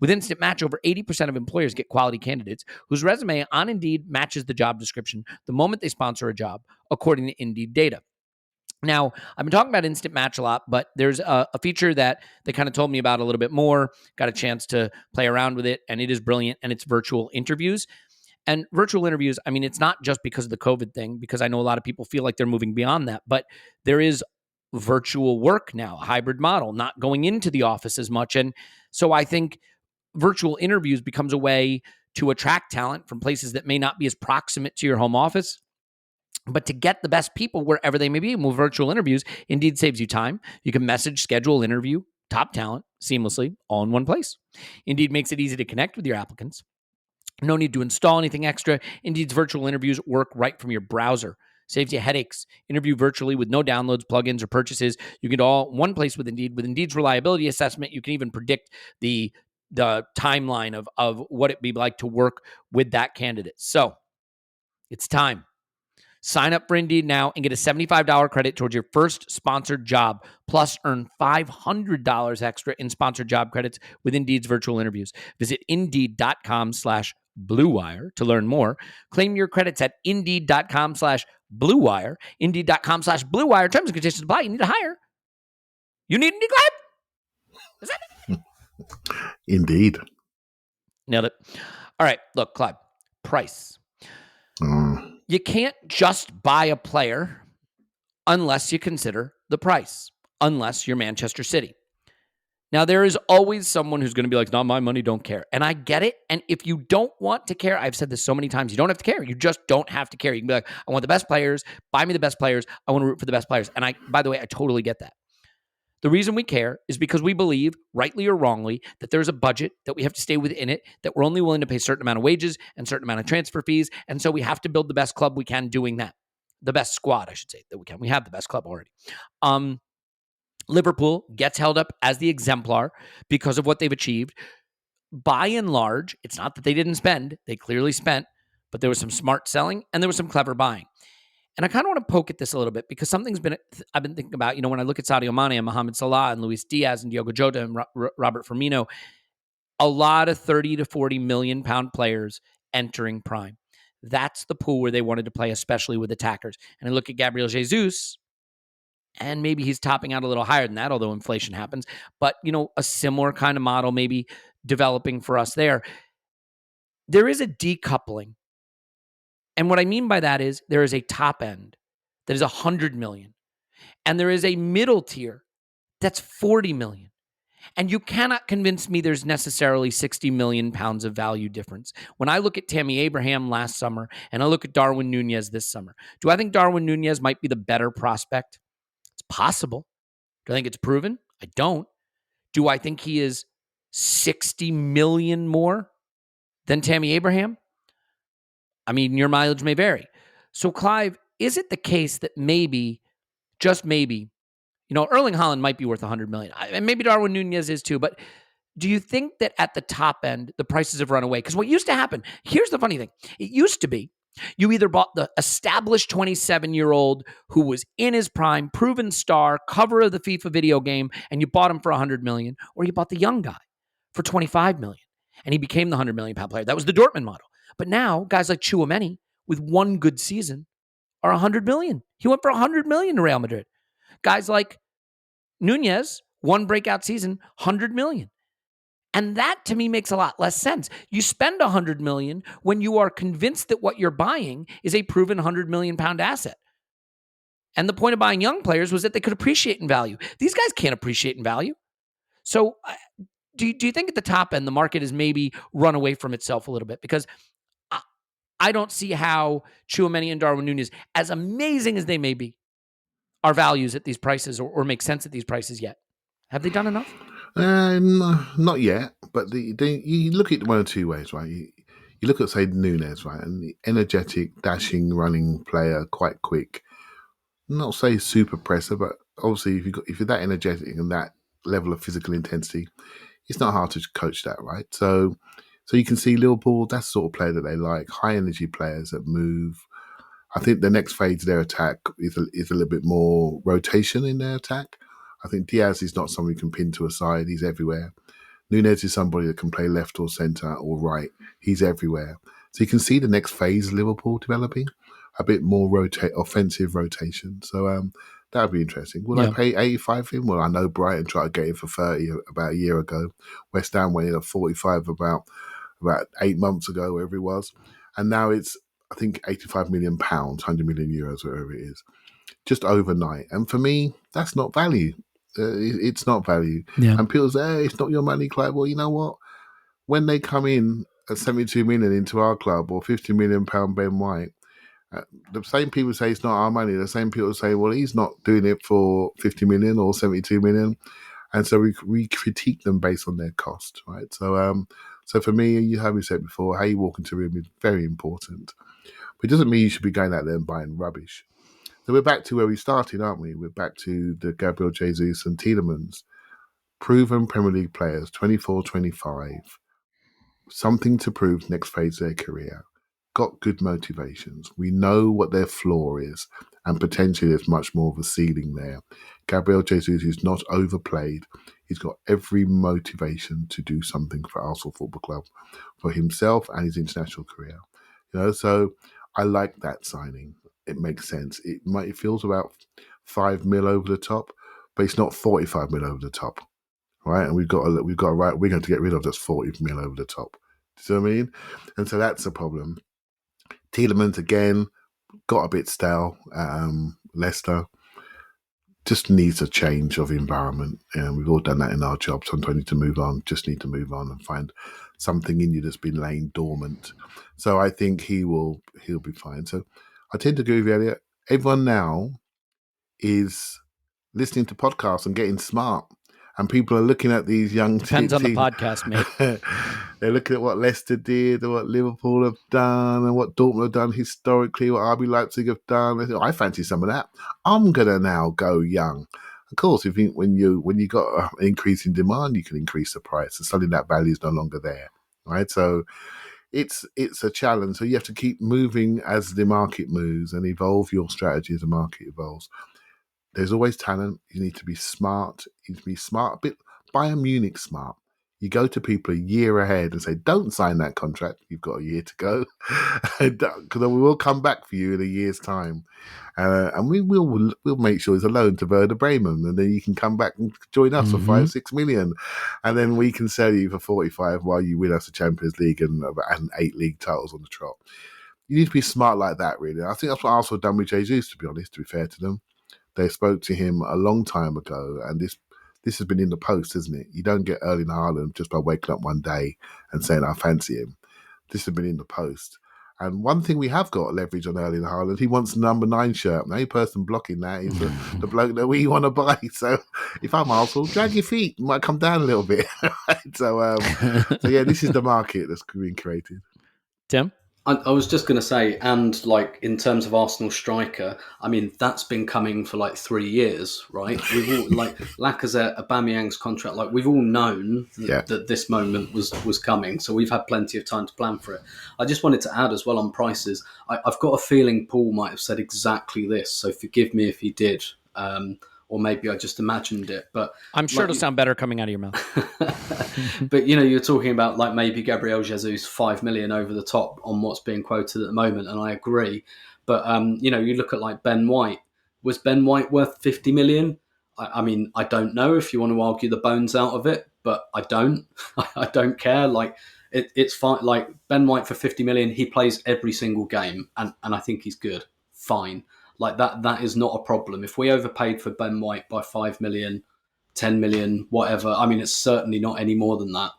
[SPEAKER 1] With Instant Match, over 80% of employers get quality candidates whose resume on Indeed matches the job description the moment they sponsor a job, according to Indeed data. Now, I've been talking about Instant Match a lot, but there's a feature that they kind of told me about a little bit more, got a chance to play around with it, and it is brilliant, and it's virtual interviews. And virtual interviews, I mean, it's not just because of the COVID thing, because I know a lot of people feel like they're moving beyond that, but there is virtual work now, a hybrid model, not going into the office as much. And so I think virtual interviews becomes a way to attract talent from places that may not be as proximate to your home office, but to get the best people wherever they may be. And with virtual interviews, Indeed saves you time. You can message, schedule, interview top talent seamlessly all in one place. Indeed makes it easy to connect with your applicants. No need to install anything extra. Indeed's virtual interviews work right from your browser. Saves you headaches. Interview virtually with no downloads, plugins, or purchases. You get all one place with Indeed. With Indeed's reliability assessment, you can even predict the timeline of what it'd be like to work with that candidate. So it's time. Sign up for Indeed now and get a $75 credit towards your first sponsored job. Plus, earn $500 extra in sponsored job credits with Indeed's virtual interviews. Visit Indeed.com/Blue Wire to learn more. Claim your credits at Indeed.com/Blue Wire. Indeed.com/Blue Wire. Terms and conditions apply. You need to hire. You need Indeed, Clive? Is that it?
[SPEAKER 2] Indeed.
[SPEAKER 1] Nailed it. All right. Look, Clive. Price. You can't just buy a player unless you consider the price, unless you're Manchester City. Now, there is always someone who's going to be like, not my money, don't care. And I get it. And if you don't want to care, I've said this so many times, you don't have to care. You just don't have to care. You can be like, I want the best players. Buy me the best players. I want to root for the best players. And by the way, I totally get that. The reason we care is because we believe, rightly or wrongly, that there's a budget, that we have to stay within it, that we're only willing to pay a certain amount of wages and a certain amount of transfer fees. And so we have to build the best club we can doing that. The best squad, I should say, that we can. We have the best club already. Liverpool gets held up as the exemplar because of what they've achieved. By and large, it's not that they didn't spend. They clearly spent, but there was some smart selling and there was some clever buying. And I kind of want to poke at this a little bit because I've been thinking about, when I look at Sadio Mane and Mohamed Salah and Luis Diaz and Diogo Jota and Robert Firmino, a lot of 30 to 40 million pound players entering prime. That's the pool where they wanted to play, especially with attackers. And I look at Gabriel Jesus, And maybe he's topping out a little higher than that, although inflation happens. But, a similar kind of model maybe developing for us there. There is a decoupling. And what I mean by that is there is a top end that is 100 million. And there is a middle tier that's 40 million. And you cannot convince me there's necessarily 60 million pounds of value difference. When I look at Tammy Abraham last summer and I look at Darwin Nunez this summer, do I think Darwin Nunez might be the better prospect? It's possible. Do I think it's proven? I don't. Do I think he is 60 million more than Tammy Abraham? I mean, your mileage may vary. So, Clive, is it the case that maybe, just maybe, Erling Haaland might be worth 100 million, and maybe Darwin Nunez is too, but do you think that at the top end, the prices have run away? Because what used to happen, here's the funny thing. It used to be you either bought the established 27-year-old who was in his prime, proven star, cover of the FIFA video game, and you bought him for 100 million, or you bought the young guy for 25 million, and he became the 100 million pound player. That was the Dortmund model. But now, guys like Tchouaméni, with one good season, are 100 million. He went for 100 million to Real Madrid. Guys like Nunez, one breakout season, 100 million. And that to me makes a lot less sense. You spend 100 million when you are convinced that what you're buying is a proven 100 million pound asset. And the point of buying young players was that they could appreciate in value. These guys can't appreciate in value. So do you think at the top end, the market has maybe run away from itself a little bit? Because I don't see how Tchouaméni and Darwin Nunez, as amazing as they may be, are values at these prices or make sense at these prices yet. Have they done enough?
[SPEAKER 2] Not yet, but you look at it one of two ways, right? You look at, say, Nunez, right? And the energetic, dashing, running player, quite quick. Not say super presser, but obviously if you're that energetic and that level of physical intensity, it's not hard to coach that, right? So you can see Liverpool, that's the sort of player that they like, high energy players that move. I think the next phase of their attack is a little bit more rotation in their attack. I think Diaz is not somebody who can pin to a side. He's everywhere. Nunez is somebody that can play left or centre or right. He's everywhere. So you can see the next phase of Liverpool developing, a bit more offensive rotation. So that would be interesting. Will I pay 85 for him? Well, I know Brighton tried to get him for 30 about a year ago. West Ham went in at 45 about 8 months ago, wherever it was. And now it's, I think, 85 million pounds, 100 million euros, whatever it is, just overnight. And for me, that's not value. It's not value.
[SPEAKER 1] Yeah.
[SPEAKER 2] And people say, hey, it's not your money, Clive. Well, you know what? When they come in at 72 million into our club or 50 million pound Ben White, the same people say it's not our money. The same people say, well, he's not doing it for 50 million or 72 million. And so we critique them based on their cost, right? So for me, you have said before, how you walk into a room is very important. But it doesn't mean you should be going out there and buying rubbish. So we're back to where we started, aren't we? We're back to the Gabriel Jesus and Tielemans, proven Premier League players, 24, 25, something to prove next phase of their career, got good motivations. We know what their floor is, and potentially there's much more of a ceiling there. Gabriel Jesus is not overplayed. He's got every motivation to do something for Arsenal Football Club, for himself and his international career. So I like that signing. It makes sense. It feels about 5 mil over the top, but it's not 45 mil over the top, right? And we're going to get rid of this 40 mil over the top. Do you see what I mean? And so that's a problem. Tielemans again got a bit stale. Leicester just needs a change of environment, and we've all done that in our job. Sometimes need to move on. Just need to move on and find something in you that's been laying dormant. So I think he'll be fine. So I tend to agree with you, Elliot. Everyone now is listening to podcasts and getting smart. And people are looking at these young
[SPEAKER 1] Depends on the podcast, mate.
[SPEAKER 2] They're looking at what Leicester did and what Liverpool have done and what Dortmund have done historically, what RB Leipzig have done. They think, I fancy some of that. I'm going to now go young. Of course, you think when you got an increase in demand, you can increase the price. And suddenly that value is no longer there, right? So it's a challenge. So you have to keep moving as the market moves and evolve your strategy as the market evolves. There's always talent. You need to be smart. You need to be smart, a bit Bayern Munich smart. You go to people a year ahead and say, don't sign that contract. You've got a year to go. Because we will come back for you in a year's time. And we'll make sure it's a loan to Werder Bremen. And then you can come back and join us for 5-6 million. And then we can sell you for 45 while you win us the Champions League and 8 league titles on the trot. You need to be smart like that, really. I think that's what Arsenal done with Jesus, to be honest, to be fair to them. They spoke to him a long time ago, and this has been in the post, isn't it? You don't get Erling Haaland just by waking up one day and saying, I fancy him. This has been in the post. And one thing we have got leverage on Erling Haaland, he wants the number 9 shirt. The only person blocking that is the bloke that we want to buy. So if I'm Arsenal, drag your feet. You might come down a little bit. So yeah, this is the market that's being created.
[SPEAKER 1] Tim?
[SPEAKER 3] I was just going to say, and like in terms of Arsenal striker, I mean, that's been coming for like 3 years, right? We've all, like Lacazette, Aubameyang's contract, like we've all known that this moment was coming. So we've had plenty of time to plan for it. I just wanted to add as well on prices. I've got a feeling Paul might have said exactly this. So forgive me if he did. Or maybe I just imagined it, but
[SPEAKER 1] I'm sure it'll sound better coming out of your mouth.
[SPEAKER 3] But you're talking about like maybe Gabriel Jesus 5 million over the top on what's being quoted at the moment, and I agree. But you look at like Ben White. Was Ben White worth 50 million? I mean, I don't know if you want to argue the bones out of it, but I don't. I don't care. Like it's fine. Like Ben White for 50 million, he plays every single game, and I think he's good. Fine. Like that is not a problem. If we overpaid for Ben White by 5 million, 10 million, whatever, I mean, it's certainly not any more than that.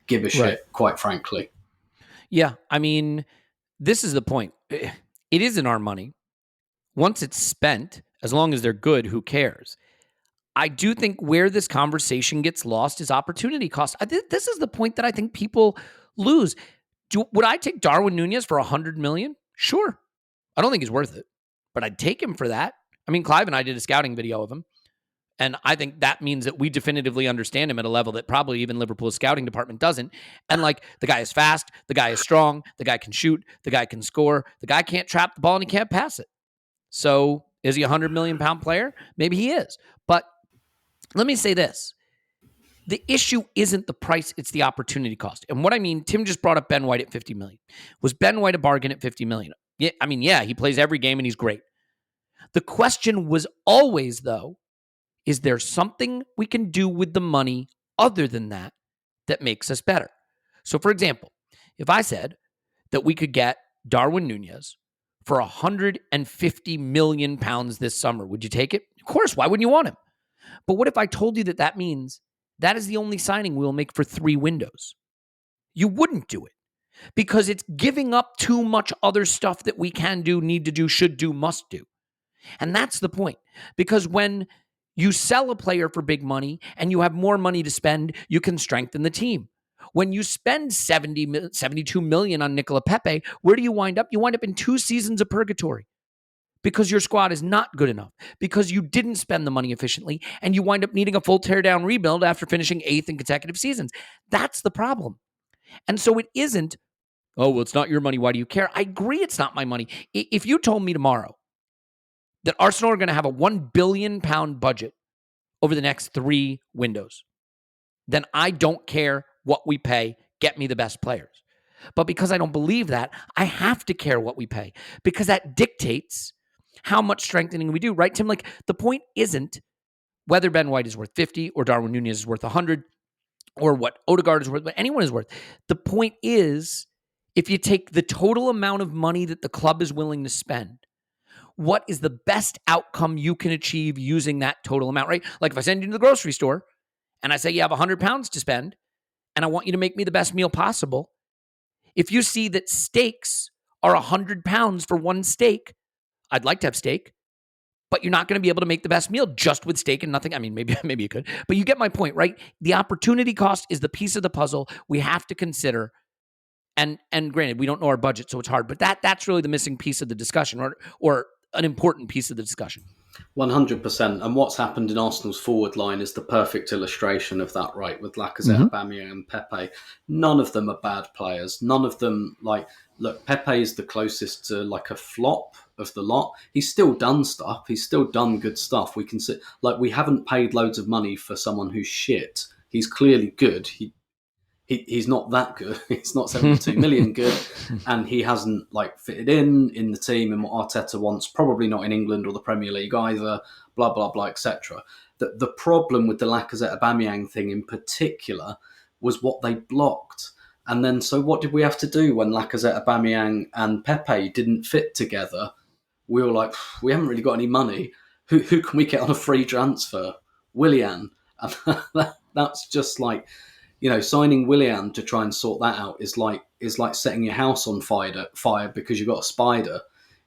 [SPEAKER 3] Give a shit, quite frankly.
[SPEAKER 1] Yeah, I mean, this is the point. It isn't our money. Once it's spent, as long as they're good, who cares? I do think where this conversation gets lost is opportunity cost. This is the point that I think people lose. Would I take Darwin Nunez for 100 million? Sure. I don't think he's worth it. But I'd take him for that. I mean, Clive and I did a scouting video of him. And I think that means that we definitively understand him at a level that probably even Liverpool's scouting department doesn't. And like, the guy is fast, the guy is strong, the guy can shoot, the guy can score, the guy can't trap the ball and he can't pass it. So is he a 100 million pound player? Maybe he is. But let me say this. The issue isn't the price, it's the opportunity cost. And what I mean, Tim just brought up Ben White at 50 million. Was Ben White a bargain at 50 million? Yeah, I mean, yeah, he plays every game and he's great. The question was always, though, is there something we can do with the money other than that makes us better? So, for example, if I said that we could get Darwin Nunez for 150 million pounds this summer, would you take it? Of course, why wouldn't you want him? But what if I told you that means that is the only signing we'll make for 3 windows? You wouldn't do it. Because it's giving up too much other stuff that we can do, need to do, should do, must do. And that's the point. Because when you sell a player for big money and you have more money to spend, you can strengthen the team. When you spend 72 million on Nicola Pepe, where do you wind up? You wind up in 2 seasons of purgatory. Because your squad is not good enough. Because you didn't spend the money efficiently and you wind up needing a full teardown rebuild after finishing 8th in consecutive seasons. That's the problem. And so it isn't, oh, well, it's not your money. Why do you care? I agree it's not my money. If you told me tomorrow that Arsenal are going to have a £1 billion budget over the next 3 windows, then I don't care what we pay. Get me the best players. But because I don't believe that, I have to care what we pay because that dictates how much strengthening we do, right, Tim? Like, the point isn't whether Ben White is worth 50 or Darwin Nunez is worth 100 or what Odegaard is worth, what anyone is worth. The point is, if you take the total amount of money that the club is willing to spend, what is the best outcome you can achieve using that total amount, right? Like if I send you to the grocery store and I say you have £100 to spend and I want you to make me the best meal possible, if you see that steaks are £100 for one steak, I'd like to have steak, but you're not going to be able to make the best meal just with steak and nothing. I mean, maybe you could, but you get my point, right? The opportunity cost is the piece of the puzzle we have to consider. And granted, we don't know our budget, so it's hard, but that's really the missing piece of the discussion or an important piece of the discussion.
[SPEAKER 3] 100%. And what's happened in Arsenal's forward line is the perfect illustration of that, right? With Lacazette, Aubameyang and Pepe. None of them are bad players. None of them, look, Pepe is the closest to like a flop of the lot. He's still done stuff. He's still done good stuff. We haven't paid loads of money for someone who's shit. He's clearly good. he's not that good. He's not 72 million good, and he hasn't like fitted in the team and what Arteta wants. Probably not in England or the Premier League either. Blah blah blah, etc. The problem with the Lacazette Aubameyang thing in particular was what they blocked. And then, so what did we have to do when Lacazette, Aubameyang, and Pepe didn't fit together? We were like, we haven't really got any money. Who can we get on a free transfer? Willian. And that's just like, signing Willian to try and sort that out is like setting your house on fire because you got a spider.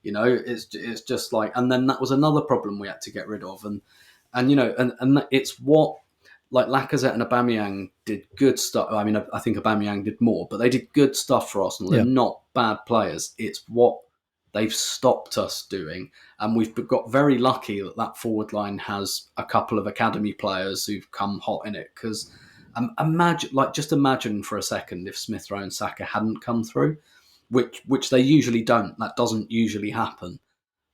[SPEAKER 3] It's just like, and then that was another problem we had to get rid of, and it's what, like, Lacazette and Aubameyang did good stuff. I mean, I think Aubameyang did more, but they did good stuff for Arsenal. They're not bad players. It's what they've stopped us doing, and we've got very lucky that forward line has a couple of academy players who've come hot in it. Because imagine for a second if Smith Rowe and Saka hadn't come through, which they usually don't. That doesn't usually happen.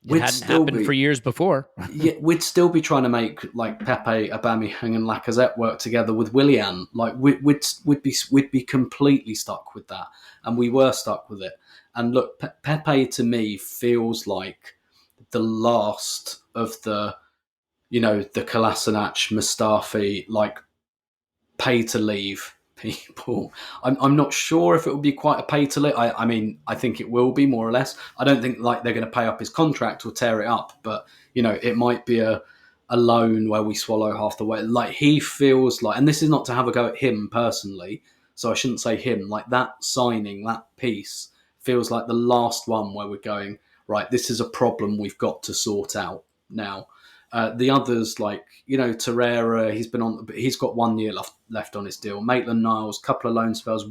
[SPEAKER 1] It hadn't happened for years before.
[SPEAKER 3] Yeah, we'd still be trying to make like Pepe, Aubameyang, and Lacazette work together with Willian. Like we'd be completely stuck with that, and we were stuck with it. And look, Pepe to me feels like the last of the Kolasinac, Mustafi, like pay to leave people. I'm not sure if it will be quite a pay to leave. I mean, I think it will be more or less. I don't think like they're going to pay up his contract or tear it up, but it might be a loan where we swallow half the way. Like he feels like, and this is not to have a go at him personally, so I shouldn't say him. Like that signing, that piece feels like the last one where we're going, right, this is a problem we've got to sort out now. The others, like, Torreira, he's got 1 year left on his deal. Maitland-Niles, couple of loan spells,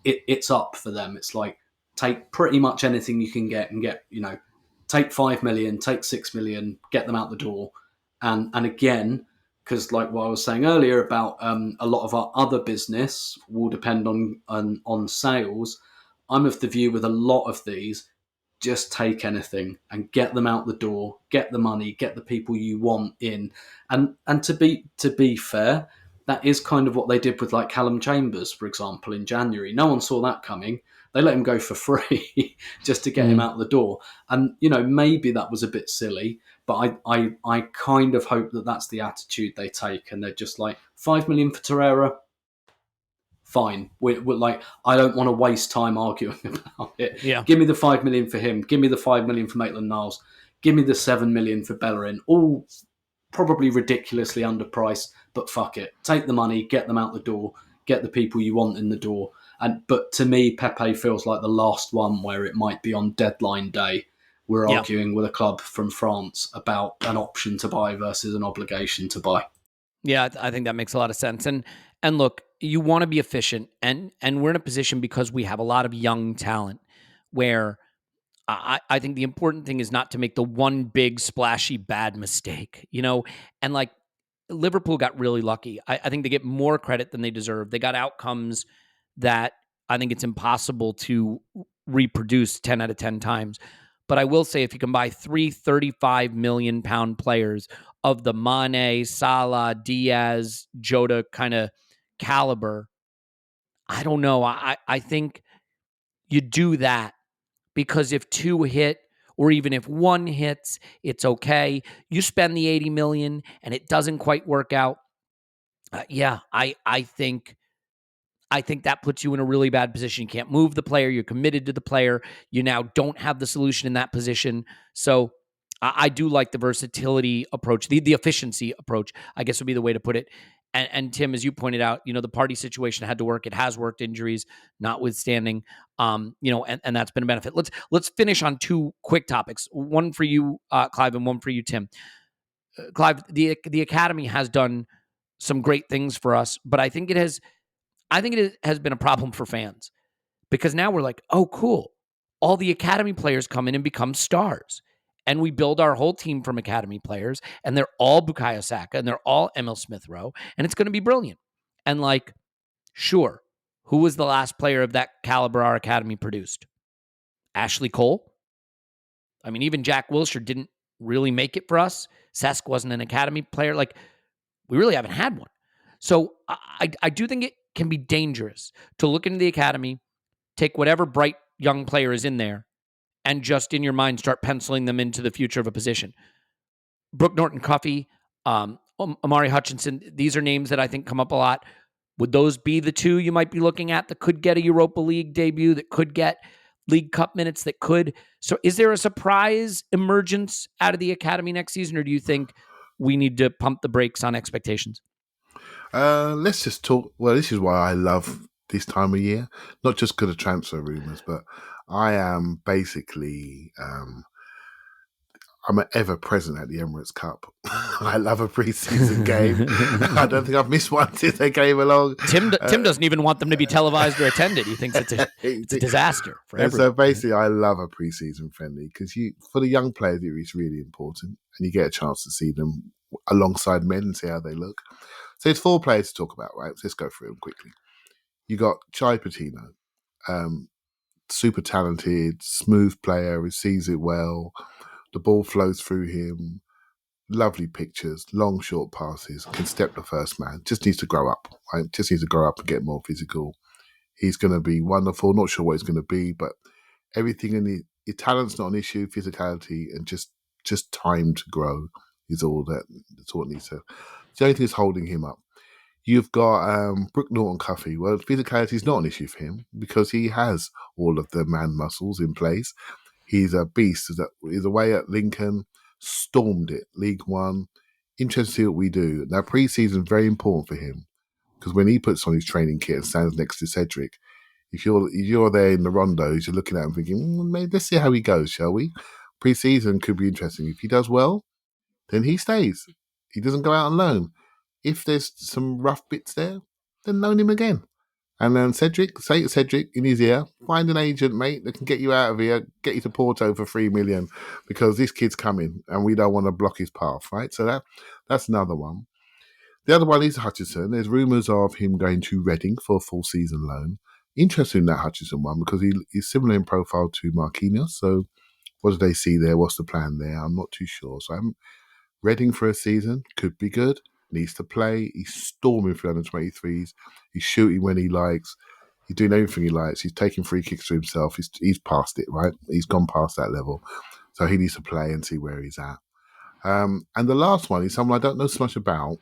[SPEAKER 3] it's up for them. It's like, take pretty much anything you can get and take 5 million, take 6 million, get them out the door. And again, because like what I was saying earlier about a lot of our other business will depend on sales, I'm of the view with a lot of these, just take anything and get them out the door, get the money, get the people you want in. And to be fair, that is kind of what they did with like Callum Chambers, for example, in January. No one saw that coming. They let him go for free just to get him out the door. And, maybe that was a bit silly, but I kind of hope that that's the attitude they take. And they're just like, 5 million for Torreira, fine. We're like, I don't want to waste time arguing about it.
[SPEAKER 1] Yeah.
[SPEAKER 3] Give me the 5 million for him. Give me the 5 million for Maitland-Niles. Give me the 7 million for Bellerin. All probably ridiculously underpriced, but fuck it. Take the money, get them out the door, get the people you want in the door. But to me, Pepe feels like the last one where it might be on deadline day. We're arguing with a club from France about an option to buy versus an obligation to buy.
[SPEAKER 1] Yeah, I think that makes a lot of sense. And look, you want to be efficient, and we're in a position because we have a lot of young talent where I think the important thing is not to make the one big splashy bad mistake, and like Liverpool got really lucky. I think they get more credit than they deserve. They got outcomes that I think it's impossible to reproduce 10 out of 10 times. But I will say, if you can buy 3 35 million pound players of the Mane, Salah, Diaz, Jota kind of caliber, I don't know. I think you do that, because if 2 hit, or even if 1 hits, it's okay. You spend the 80 million and it doesn't quite work out. I think that puts you in a really bad position. You can't move the player. You're committed to the player. You now don't have the solution in that position. So I do like the versatility approach, the efficiency approach, I guess would be the way to put it. And Tim, as you pointed out, the party situation had to work. It has worked, injuries notwithstanding. And that's been a benefit. Let's finish on 2 quick topics. One for you, Clive, and one for you, Tim. Clive, the academy has done some great things for us, but I think it has been a problem for fans, because now we're like, oh, cool. All the academy players come in and become stars. And we build our whole team from academy players, and they're all Bukayo Saka, and they're all Emil Smith-Rowe, and it's going to be brilliant. And like, sure, who was the last player of that caliber our academy produced? Ashley Cole? I mean, even Jack Wilshere didn't really make it for us. Cesc wasn't an academy player. Like, we really haven't had one. So I do think it can be dangerous to look into the academy, take whatever bright young player is in there, and just in your mind start penciling them into the future of a position. Brooke Norton-Cuffy, Amari Hutchinson, these are names that I think come up a lot. Would those be the two you might be looking at that could get a Europa League debut, that could get League Cup minutes, that could? So is there a surprise emergence out of the academy next season, or do you think we need to pump the brakes on expectations?
[SPEAKER 2] Let's just talk. Well, this is why I love this time of year, not just because of transfer rumours, but I am basically... I'm ever present at the Emirates Cup. I love a pre-season game. I don't think I've missed one since they came along.
[SPEAKER 1] Tim doesn't even want them to be televised or attended. He thinks it's a disaster for everyone.
[SPEAKER 2] So basically, I love a pre-season friendly because for the young players, it's really important, and you get a chance to see them alongside men and see how they look. So it's 4 players to talk about, right? So let's go through them quickly. You got Chai Patino, super talented, smooth player who sees it well. The ball flows through him. Lovely pictures, long, short passes, can step the first man. Just needs to grow up, right? Just needs to grow up and get more physical. He's going to be wonderful. Not sure what he's going to be, but everything in his talent's not an issue. Physicality and just time to grow is all that's all it needs to. The only thing that's holding him up. You've got Brooke Norton-Cuffy. Well, physicality is not an issue for him because he has all of the man muscles in place. He's a beast. He's away at Lincoln, stormed it, League One. Interesting to see what we do. Now, pre-season is very important for him because when he puts on his training kit and stands next to Cedric, if you're there in the rondos, you're looking at him thinking, maybe let's see how he goes, shall we? Pre-season could be interesting. If he does well, then he stays. He doesn't go out on loan. If there's some rough bits there, then loan him again. And then say to Cedric in his ear, find an agent, mate, that can get you out of here, get you to Porto for 3 million because this kid's coming and we don't want to block his path, right? So that's another one. The other one is Hutchinson. There's rumours of him going to Reading for a full season loan. Interesting in that Hutchinson one because he's similar in profile to Marquinhos. So what do they see there? What's the plan there? I'm not too sure. So Reading for a season could be good. Needs to play. He's storming through under 23s. He's shooting when he likes. He's doing everything he likes. He's taking free kicks to himself. He's past it, right? He's gone past that level. So he needs to play and see where he's at. And the last one is someone I don't know so much about,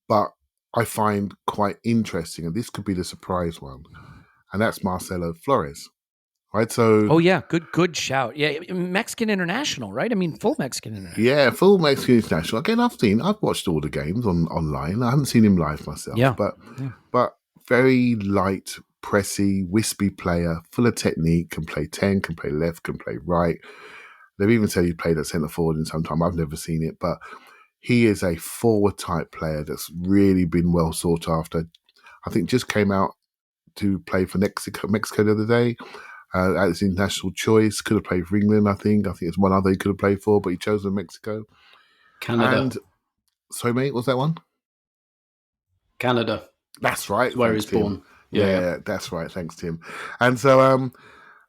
[SPEAKER 2] but I find quite interesting. And this could be the surprise one. And that's Marcelo Flores. Right, so
[SPEAKER 1] good shout. Yeah, Mexican international, right? I mean, full Mexican international.
[SPEAKER 2] Yeah, full Mexican international. Again, I've watched all the games online. I haven't seen him live myself.
[SPEAKER 1] Yeah,
[SPEAKER 2] but very light, pressy, wispy player, full of technique. Can play 10, can play left, can play right. They've even said he played at centre forward in some time. I've never seen it, but he is a forward type player that's really been well sought after. I think just came out to play for Mexico the other day. At his international choice, could have played for England, I think. I think it's one other he could have played for, but he chose Mexico.
[SPEAKER 3] Canada.
[SPEAKER 2] And, sorry, mate, what's that one?
[SPEAKER 3] Canada.
[SPEAKER 2] That's right.
[SPEAKER 3] That's where he's born.
[SPEAKER 2] Yeah, that's right. Thanks, Tim. And so,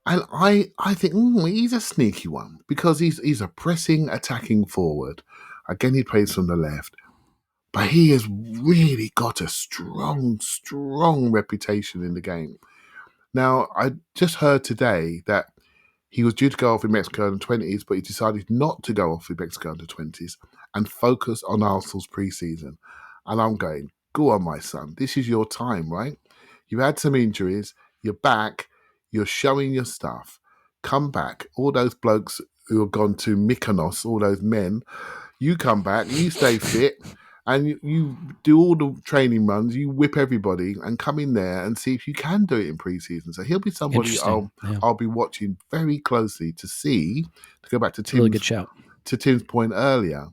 [SPEAKER 2] and I think he's a sneaky one because he's a pressing, attacking forward. Again, he plays from the left. But he has really got a strong, strong reputation in the game. Now, I just heard today that he was due to go off in Mexico under 20s, but he decided not to go off in Mexico under 20s and focus on Arsenal's pre-season. And I'm going, go on, my son. This is your time, right? You've had some injuries. You're back. You're showing your stuff. Come back. All those blokes who have gone to Mykonos, all those men, you come back, you stay fit, and you do all the training runs, you whip everybody and come in there and see if you can do it in pre-season. So he'll be somebody I'll be watching very closely to see, to go back to Tim's,
[SPEAKER 1] really good shout.
[SPEAKER 2] To Tim's point earlier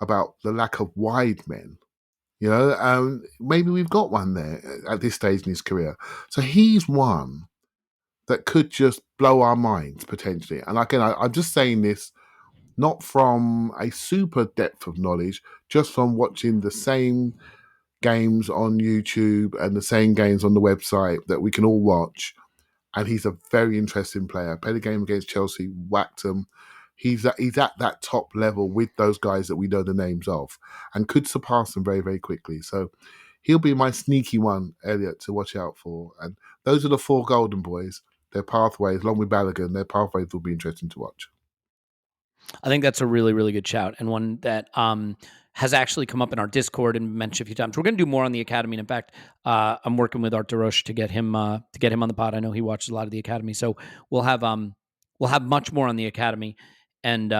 [SPEAKER 2] about the lack of wide men. You know, maybe we've got one there at this stage in his career. So he's one that could just blow our minds potentially. And again, I'm just saying this not from a super depth of knowledge, just from watching the same games on YouTube and the same games on the website that we can all watch. And he's a very interesting player. Played a game against Chelsea, whacked them. He's at that top level with those guys that we know the names of and could surpass them very, very quickly. So he'll be my sneaky one, Elliot, to watch out for. And those are the 4 golden boys. Their pathways, along with Balogun, their pathways will be interesting to watch.
[SPEAKER 1] I think that's a really, really good shout, and one that has actually come up in our Discord and mentioned a few times. We're going to do more on the Academy. And in fact, I'm working with Art DeRoche to get him on the pod. I know he watches a lot of the Academy, so we'll have much more on the Academy and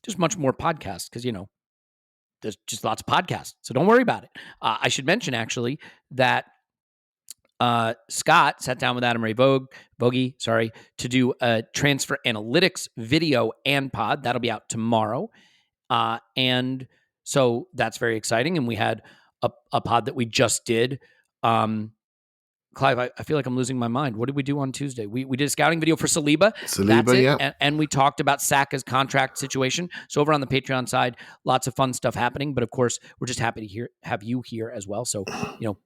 [SPEAKER 1] just much more podcasts because there's just lots of podcasts. So don't worry about it. I should mention actually that Scott sat down with Adam Ray Bogey, to do a transfer analytics video and pod. That'll be out tomorrow. And so that's very exciting. And we had a pod that we just did. Clive, I feel like I'm losing my mind. What did we do on Tuesday? We did a scouting video for Saliba. That's it.
[SPEAKER 2] Yeah.
[SPEAKER 1] And we talked about Saka's contract situation. So over on the Patreon side, lots of fun stuff happening. But of course, we're just happy to have you here as well. So,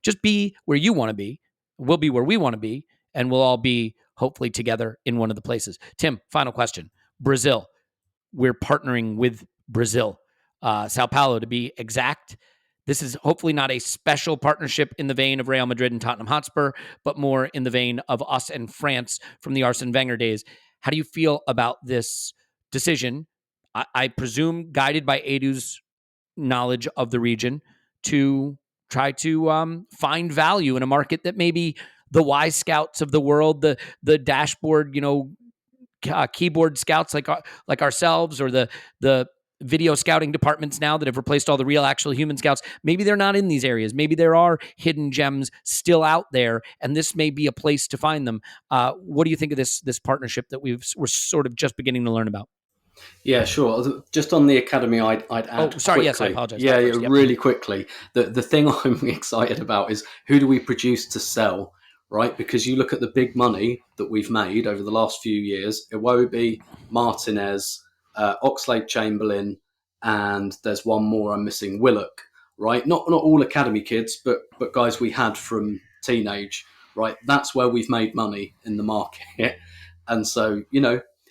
[SPEAKER 1] just be where you want to be. We'll be where we want to be, and we'll all be hopefully together in one of the places. Tim, final question. Brazil. We're partnering with Brazil. Sao Paulo, to be exact. This is hopefully not a special partnership in the vein of Real Madrid and Tottenham Hotspur, but more in the vein of us and France from the Arsene Wenger days. How do you feel about this decision? I presume guided by Edu's knowledge of the region to try to find value in a market that maybe the Y scouts of the world, the dashboard, keyboard scouts like ourselves, or the video scouting departments now that have replaced all the real actual human scouts. Maybe they're not in these areas. Maybe there are hidden gems still out there, and this may be a place to find them. What do you think of this partnership that we're sort of just beginning to learn about?
[SPEAKER 3] Yeah, sure. Just on the Academy, I'd add. Oh, sorry.
[SPEAKER 1] Quickly. Yes, I apologize.
[SPEAKER 3] Yeah, really quickly. The thing I'm excited about is who do we produce to sell, right? Because you look at the big money that we've made over the last few years: Iwobi, Martinez, Oxlade-Chamberlain, and there's one more I'm missing, Willock. Right? Not all Academy kids, but guys we had from teenage. Right? That's where we've made money in the market, and so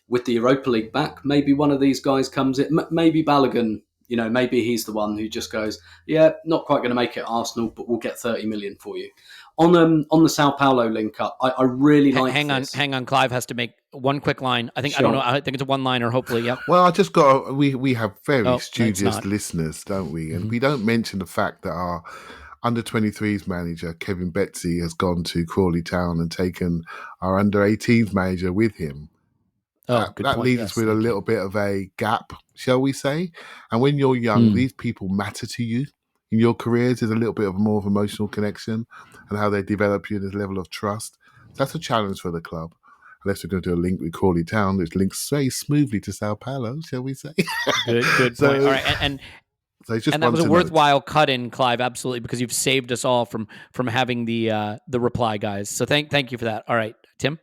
[SPEAKER 3] with the Europa League back, maybe one of these guys comes in. Maybe Balogun, maybe he's the one who just goes, yeah, not quite going to make it at Arsenal, but we'll get 30 million for you. On the Sao Paulo link up, I really like this.
[SPEAKER 1] Hang on. Clive has to make one quick line. I think, sure. I don't know. I think it's a one-liner, hopefully. Yep.
[SPEAKER 2] Well, I just got, we have very studious listeners, don't we? And we don't mention the fact that our under-23s manager, Kevin Betsy, has gone to Crawley Town and taken our under-18s manager with him. That leaves us with a little bit of a gap, shall we say? And when you're young, these people matter to you in your careers. There's a little bit of more of emotional connection and how they develop you in this level of trust. That's a challenge for the club. Unless we're going to do a link with Crawley Town, which links very smoothly to Sao Paulo, shall we say?
[SPEAKER 1] Good point. All right, and that was a worthwhile cut in, Clive, absolutely, because you've saved us all from having the reply, guys. So thank you for that. All right, Tim.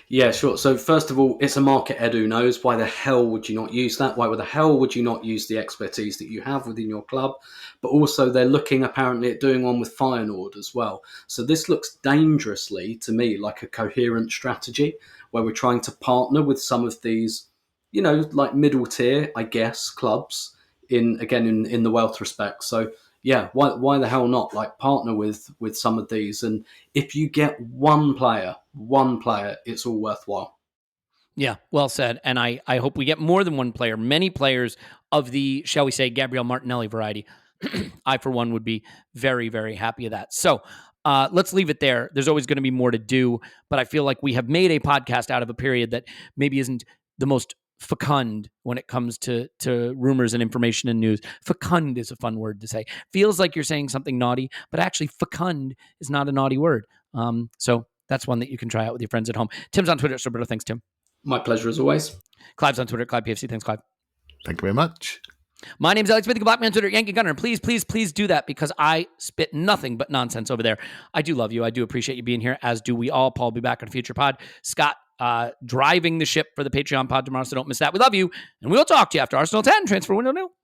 [SPEAKER 3] Yeah, sure. So first of all, it's a market Edu knows. Why the hell would you not use that? Why the hell would you not use the expertise that you have within your club? But also they're looking apparently at doing one with Feyenoord as well. So this looks dangerously to me like a coherent strategy where we're trying to partner with some of these, like middle tier, I guess, clubs in the wealth respect. So yeah, why the hell not? Like partner with some of these, and if you get one player, it's all worthwhile.
[SPEAKER 1] Yeah, well said. And I hope we get more than one player, many players of the, shall we say, Gabriel Martinelli variety. I, for one, would be very, very happy with that. So let's leave it there. There's always going to be more to do, but I feel like we have made a podcast out of a period that maybe isn't the most fecund when it comes to rumors and information and news. Fecund is a fun word to say. Feels like you're saying something naughty, but actually fecund is not a naughty word. So that's one that you can try out with your friends at home. Tim's on Twitter, so Roberto, thanks, Tim.
[SPEAKER 3] My pleasure as always.
[SPEAKER 1] Clive's on Twitter, Clive PFC. Thanks, Clive.
[SPEAKER 2] Thank you very much.
[SPEAKER 1] My name's Elliot Smith. You can block me on Twitter, Yankee Gunner. Please, please, please do that because I spit nothing but nonsense over there. I do love you. I do appreciate you being here, as do we all. Paul will be back on a future pod. Scott driving the ship for the Patreon pod tomorrow, so don't miss that. We love you, and we'll talk to you after Arsenal 10 transfer window new.